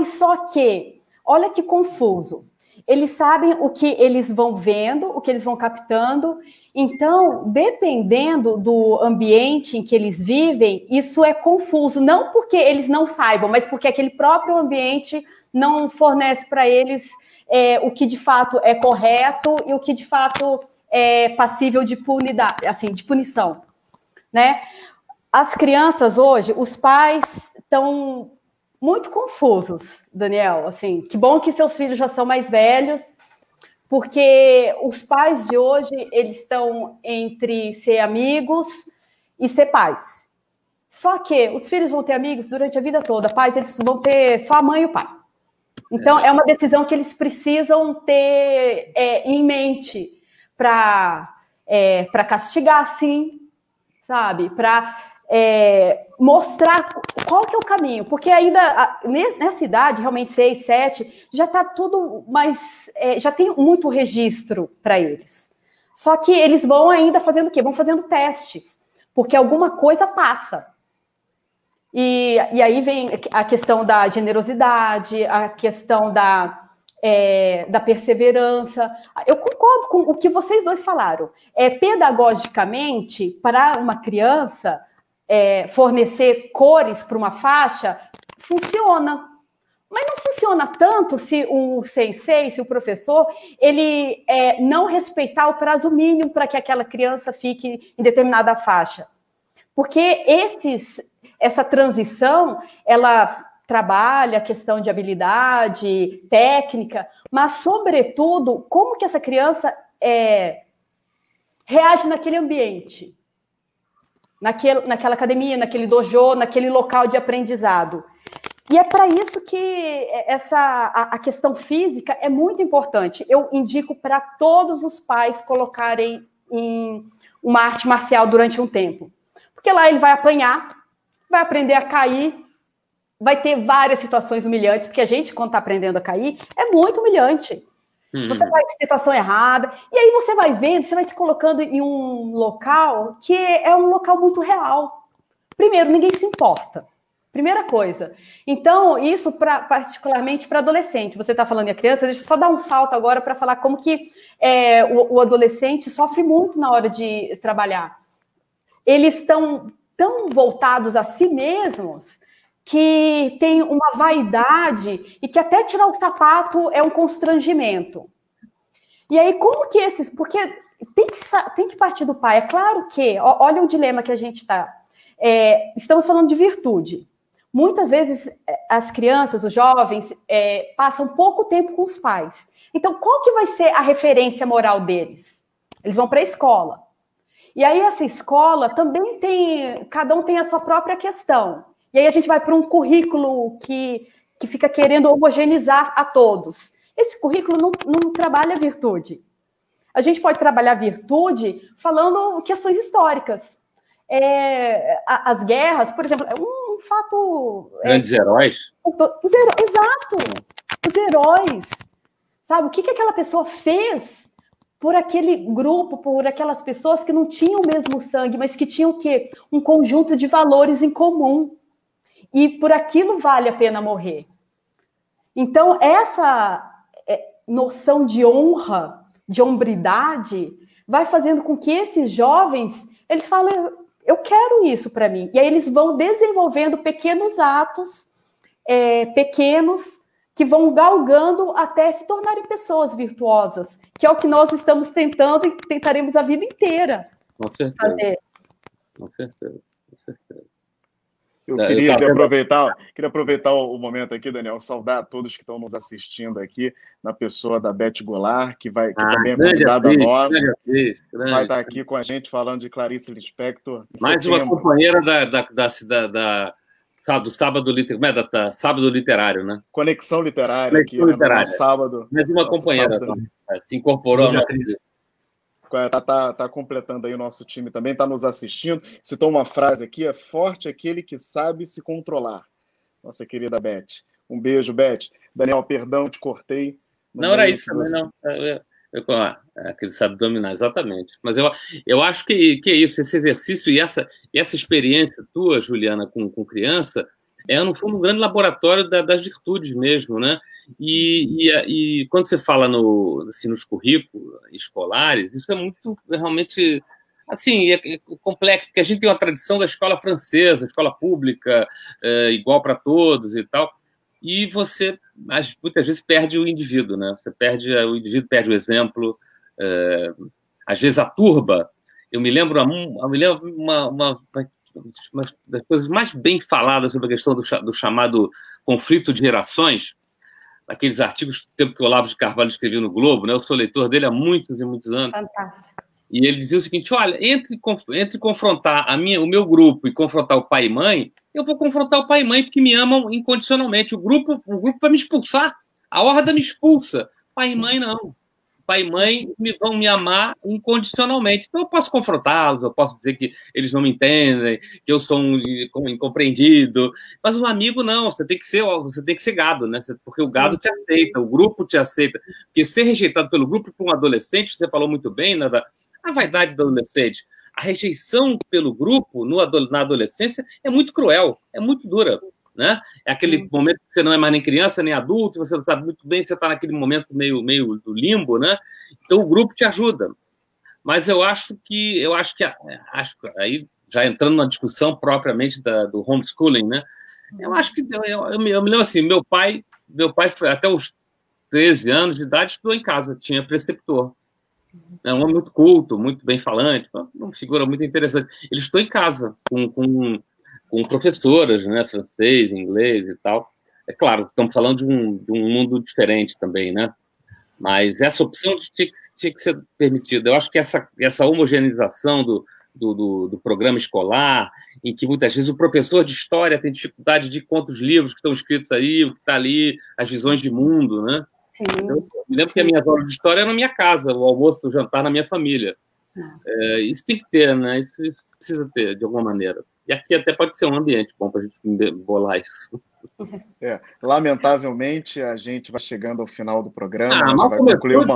só que, olha que confuso, eles sabem o que eles vão vendo, o que eles vão captando, então, dependendo do ambiente em que eles vivem, isso é confuso, não porque eles não saibam, mas porque aquele próprio ambiente não fornece para eles o que de fato é correto e o que de fato é passível de punidade, assim, de punição, né? As crianças hoje, os pais estão muito confusos, Daniel. Assim, que bom que seus filhos já são mais velhos, porque os pais de hoje, eles estão entre ser amigos e ser pais. Só que os filhos vão ter amigos durante a vida toda. Pais, eles vão ter só a mãe e o pai. Então, é uma decisão que eles precisam ter em mente para castigar, sim, sabe? Para... mostrar qual que é o caminho, porque ainda nessa idade, realmente 6, 7, já está tudo mais, já tem muito registro para eles. Só que eles vão ainda fazendo o quê? Vão fazendo testes, porque alguma coisa passa. E aí vem a questão da generosidade, a questão da perseverança. Eu concordo com o que vocês dois falaram. Pedagogicamente, para uma criança, fornecer cores para uma faixa, funciona. Mas não funciona tanto se o sensei, se o professor, ele não respeitar o prazo mínimo para que aquela criança fique em determinada faixa. Porque essa transição, ela trabalha a questão de habilidade, técnica, mas, sobretudo, como que essa criança reage naquele ambiente. Naquela academia, naquele dojo, naquele local de aprendizado. E é para isso que a questão física é muito importante. Eu indico para todos os pais colocarem em uma arte marcial durante um tempo. Porque lá ele vai apanhar, vai aprender a cair, vai ter várias situações humilhantes, porque a gente, quando está aprendendo a cair, é muito humilhante. Você vai em situação errada, e aí você vai vendo, você vai se colocando em um local que é um local muito real. Primeiro, ninguém se importa. Primeira coisa. Então, isso particularmente para adolescente. Você está falando em criança, deixa eu só dar um salto agora para falar como que o adolescente sofre muito na hora de trabalhar. Eles estão tão voltados a si mesmos que tem uma vaidade e que até tirar o sapato é um constrangimento. E aí, como que esses... Porque tem que partir do pai. É claro que... Olha o dilema que a gente está. Estamos falando de virtude. Muitas vezes, as crianças, os jovens, passam pouco tempo com os pais. Então, qual que vai ser a referência moral deles? Eles vão para a escola. E aí, essa escola também tem... Cada um tem a sua própria questão. E aí a gente vai para um currículo que que fica querendo homogeneizar a todos. Esse currículo não trabalha virtude. A gente pode trabalhar virtude falando questões históricas. As guerras, por exemplo, um fato... Grandes heróis. Exato. Os heróis. Sabe, o que aquela pessoa fez por aquele grupo, por aquelas pessoas que não tinham o mesmo sangue, mas que tinham o quê? Um conjunto de valores em comum. E por aquilo vale a pena morrer. Então, essa noção de honra, de hombridade, vai fazendo com que esses jovens, eles falem, eu quero isso para mim. E aí eles vão desenvolvendo pequenos atos, pequenos, que vão galgando até se tornarem pessoas virtuosas, que é o que nós estamos tentando e tentaremos a vida inteira. Com certeza. Fazer. Com certeza, com certeza. Eu queria aproveitar o momento aqui, Daniel, saudar a todos que estão nos assistindo aqui, na pessoa da Beth Goulart, que também é convidada nossa, vai estar aqui com a gente falando de Clarice Lispector. Mais uma companheira do Sábado Literário, Sábado Literário, né? Conexão Literária aqui, literária. No sábado. Mais uma companheira se incorporou ao nosso... Está completando aí o nosso time também, está nos assistindo. Citou uma frase aqui, é forte aquele que sabe se controlar. Nossa querida Beth. Um beijo, Beth. Daniel, perdão, te cortei. Não era isso também, não. Que ele sabe dominar, exatamente. Mas eu acho que é isso, esse exercício e essa experiência tua, Juliana, com criança, no fundo, um grande laboratório das virtudes mesmo, né? E quando você fala nos currículos escolares, isso é muito, realmente, assim, é complexo, porque a gente tem uma tradição da escola francesa, escola pública, igual para todos e tal, e você, muitas vezes, perde o indivíduo, né? O indivíduo perde o exemplo, às vezes a turba. Eu me lembro uma das coisas mais bem faladas sobre a questão do chamado conflito de gerações, aqueles artigos do tempo que o Olavo de Carvalho escreveu no Globo, né? Eu sou leitor dele há muitos e muitos anos. Fantástico. E ele dizia o seguinte: olha, entre confrontar o meu grupo e confrontar o pai e mãe, eu vou confrontar o pai e mãe porque me amam incondicionalmente. O grupo vai me expulsar, a horda me expulsa. Pai e mãe não. Pai e mãe vão me amar incondicionalmente. Então eu posso confrontá-los, eu posso dizer que eles não me entendem, que eu sou um incompreendido. Mas um amigo não, você tem que ser gado, né? Porque o gado te aceita, o grupo te aceita. Porque ser rejeitado pelo grupo para um adolescente, você falou muito bem, né, a vaidade do adolescente. A rejeição pelo grupo na adolescência é muito cruel, é muito dura. Né? É aquele momento que você não é mais nem criança, nem adulto, você não sabe muito bem, você está naquele momento meio do limbo, né? Então o grupo te ajuda. Mas eu acho que aí, já entrando na discussão propriamente do homeschooling, né? Eu acho que eu me lembro assim, meu pai foi até os 13 anos de idade, estudou em casa, tinha preceptor. É um homem muito culto, muito bem falante, uma figura muito interessante. Ele estudou em casa, com professoras, né, francês, inglês e tal. É claro, estamos falando de um mundo diferente também, né? Mas essa opção tinha que ser permitida. Eu acho que essa homogeneização do programa escolar, em que muitas vezes o professor de história tem dificuldade de ir contra os livros que estão escritos aí, o que está ali, as visões de mundo, né? Sim. Eu me lembro que a minha aula de história era na minha casa, o almoço, o jantar na minha família. Isso tem que ter, né? Isso precisa ter, de alguma maneira. E aqui até pode ser um ambiente bom para a gente bolar isso. Lamentavelmente, a gente vai chegando ao final do programa, a gente vai concluir uma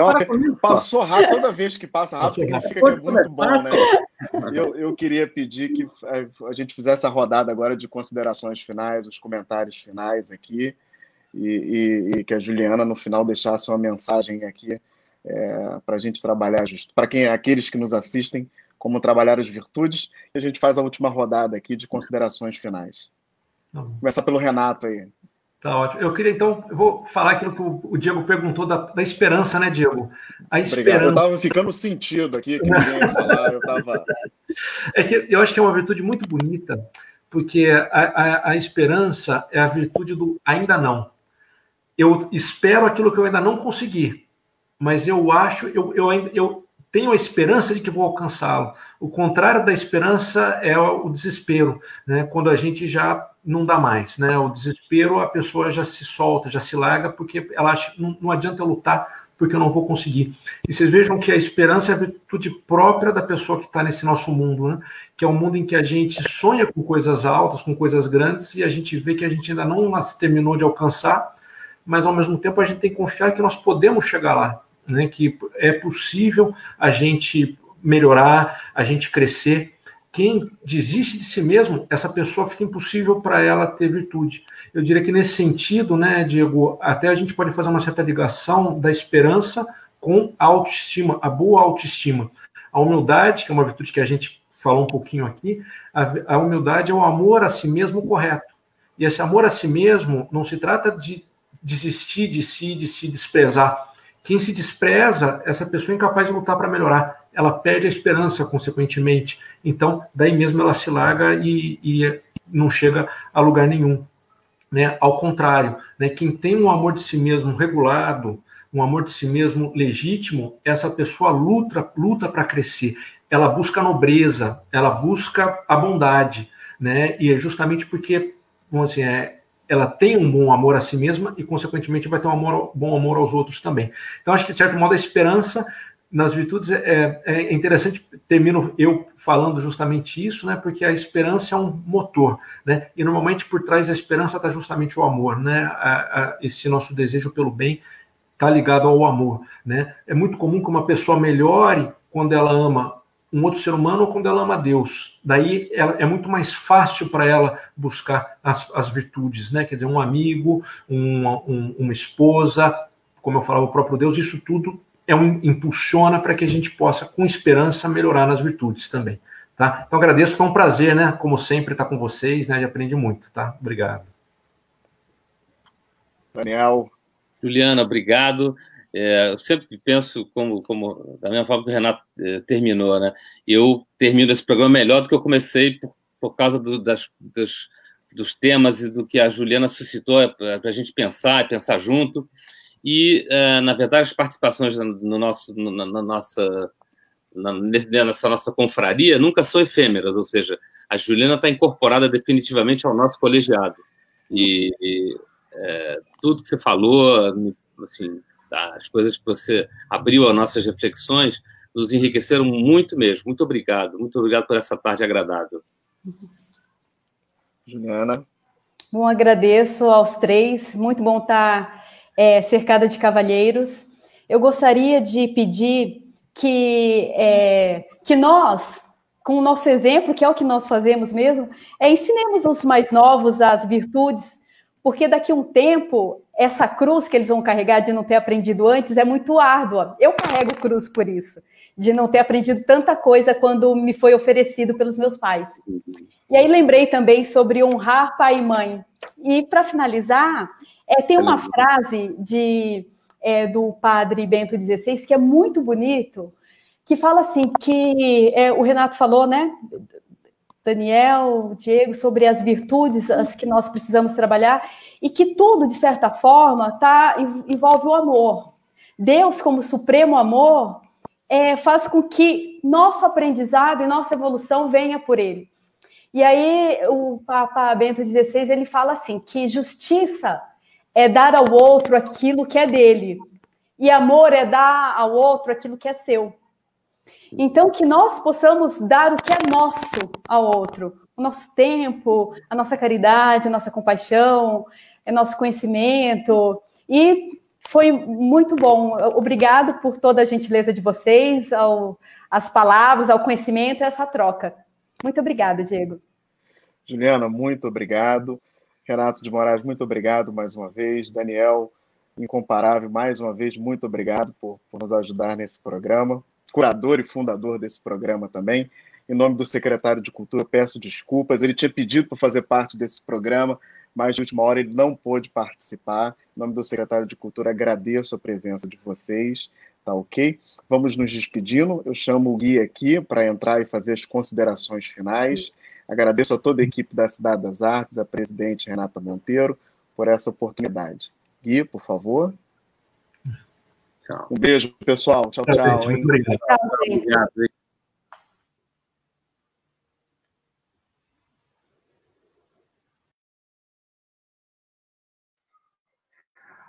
hora. Passou rápido, toda vez que passa rápido, significa que é muito bom, né? Eu queria pedir que a gente fizesse a rodada agora de considerações finais, os comentários finais aqui, e que a Juliana, no final, deixasse uma mensagem aqui para a gente trabalhar justo. Para aqueles que nos assistem, como trabalhar as virtudes, e a gente faz a última rodada aqui de considerações finais. Começar pelo Renato aí. Tá ótimo. Eu queria, então, eu vou falar aquilo que o Diego perguntou da esperança, né, Diego? A esperança... Obrigado. Eu estava ficando sentido aqui, que ninguém ia falar, eu estava... Eu acho que é uma virtude muito bonita, porque a esperança é a virtude do ainda não. Eu espero aquilo que eu ainda não consegui, mas eu acho, eu tenho a esperança de que vou alcançá-lo. O contrário da esperança é o desespero, né? Quando a gente já não dá mais, né? O desespero, a pessoa já se solta, já se larga, porque ela acha que não adianta eu lutar, porque eu não vou conseguir. E vocês vejam que a esperança é a virtude própria da pessoa que está nesse nosso mundo, né? Que é um mundo em que a gente sonha com coisas altas, com coisas grandes, e a gente vê que a gente ainda não as terminou de alcançar, mas ao mesmo tempo a gente tem que confiar que nós podemos chegar lá, né? Que é possível a gente melhorar, a gente crescer. Quem desiste de si mesmo, essa pessoa fica impossível para ela ter virtude. Eu diria que nesse sentido, né, Diego, até a gente pode fazer uma certa ligação da esperança com a autoestima, a boa autoestima. A humildade, que é uma virtude que a gente falou um pouquinho aqui, a humildade é o amor a si mesmo correto. E esse amor a si mesmo não se trata de desistir de si, de se desprezar. Quem se despreza, essa pessoa é incapaz de lutar para melhorar. Ela perde a esperança, consequentemente. Então, daí mesmo ela se larga e não chega a lugar nenhum. Né? Ao contrário, né? Quem tem um amor de si mesmo regulado, um amor de si mesmo legítimo, essa pessoa luta para crescer. Ela busca a nobreza, ela busca a bondade. Né? E é justamente porque, vamos dizer, ela tem um bom amor a si mesma e, consequentemente, vai ter um bom amor aos outros também. Então, acho que, de certo modo, a esperança nas virtudes é interessante, termino eu falando justamente isso, né, porque a esperança é um motor, né, e normalmente por trás da esperança está justamente o amor, né, esse nosso desejo pelo bem está ligado ao amor, né. É muito comum que uma pessoa melhore quando ela ama um outro ser humano ou quando ela ama Deus. Daí é muito mais fácil para ela buscar as virtudes, né? Quer dizer, um amigo, uma esposa, como eu falava, o próprio Deus, isso tudo impulsiona para que a gente possa, com esperança, melhorar nas virtudes também. Tá? Então, agradeço, foi um prazer, né? Como sempre, estar com vocês, né? E aprendi muito, tá? Obrigado. Daniel. Juliana, obrigado. Eu sempre penso, como da mesma forma que o Renato terminou, né? Eu termino esse programa melhor do que eu comecei por causa dos temas e do que a Juliana suscitou para a gente pensar e pensar junto. E, na verdade, as participações nessa nossa confraria nunca são efêmeras, ou seja, a Juliana está incorporada definitivamente ao nosso colegiado. E tudo que você falou, assim, as coisas que você abriu as nossas reflexões, nos enriqueceram muito mesmo. Muito obrigado por essa tarde agradável. Juliana. Bom, agradeço aos três, muito bom estar cercada de cavalheiros. Eu gostaria de pedir que nós, com o nosso exemplo, que é o que nós fazemos mesmo, ensinemos os mais novos as virtudes, porque daqui a um tempo, essa cruz que eles vão carregar de não ter aprendido antes é muito árdua. Eu carrego cruz por isso, de não ter aprendido tanta coisa quando me foi oferecido pelos meus pais. E aí lembrei também sobre honrar pai e mãe. E para finalizar, tem uma frase do padre Bento XVI que é muito bonito, que fala assim, que o Renato falou, né? Daniel, Diego, sobre as virtudes as que nós precisamos trabalhar, e que tudo, de certa forma, envolve o amor. Deus, como supremo amor, faz com que nosso aprendizado e nossa evolução venha por ele. E aí, o Papa Bento XVI, ele fala assim, que justiça é dar ao outro aquilo que é dele, e amor é dar ao outro aquilo que é seu. Então, que nós possamos dar o que é nosso ao outro, o nosso tempo, a nossa caridade, a nossa compaixão, o nosso conhecimento. E foi muito bom. Obrigado por toda a gentileza de vocês, as palavras, ao conhecimento e essa troca. Muito obrigada, Diego. Juliana, muito obrigado. Renato de Moraes, muito obrigado mais uma vez. Daniel, incomparável, mais uma vez, muito obrigado por nos ajudar nesse programa. Curador e fundador desse programa também. Em nome do secretário de Cultura, peço desculpas. Ele tinha pedido para fazer parte desse programa, mas de última hora ele não pôde participar. Em nome do secretário de Cultura, agradeço a presença de vocês. Tá ok? Vamos nos despedindo. Eu chamo o Gui aqui para entrar e fazer as considerações finais. Agradeço a toda a equipe da Cidade das Artes, a presidente Renata Monteiro, por essa oportunidade. Gui, por favor. Tchau. Um beijo, pessoal. Tchau, tchau. Muito obrigado. Tchau, gente. Obrigado.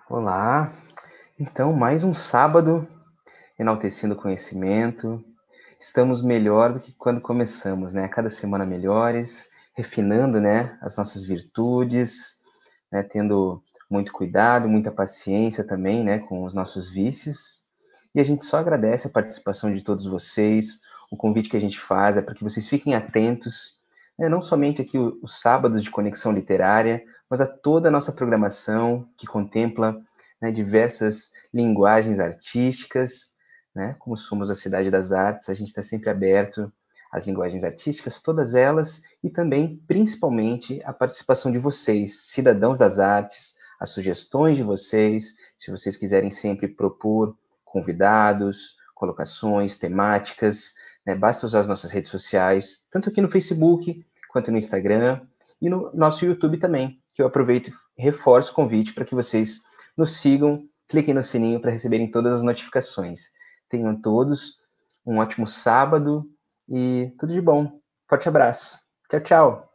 Olá! Então, mais um sábado enaltecendo o conhecimento. Estamos melhor do que quando começamos, né? Cada semana melhores, refinando, né, as nossas virtudes, né, tendo muito cuidado, muita paciência também, né, com os nossos vícios. E a gente só agradece a participação de todos vocês. O convite que a gente faz é para que vocês fiquem atentos, né, não somente aqui os sábados de Conexão Literária, mas a toda a nossa programação que contempla, né, diversas linguagens artísticas, né, como somos a Cidade das Artes, a gente está sempre aberto às linguagens artísticas, todas elas, e também, principalmente, a participação de vocês, cidadãos das artes, as sugestões de vocês, se vocês quiserem sempre propor convidados, colocações, temáticas, né, basta usar as nossas redes sociais, tanto aqui no Facebook, quanto no Instagram, e no nosso YouTube também, que eu aproveito e reforço o convite para que vocês nos sigam, cliquem no sininho para receberem todas as notificações. Tenham todos um ótimo sábado e tudo de bom. Forte abraço. Tchau, tchau.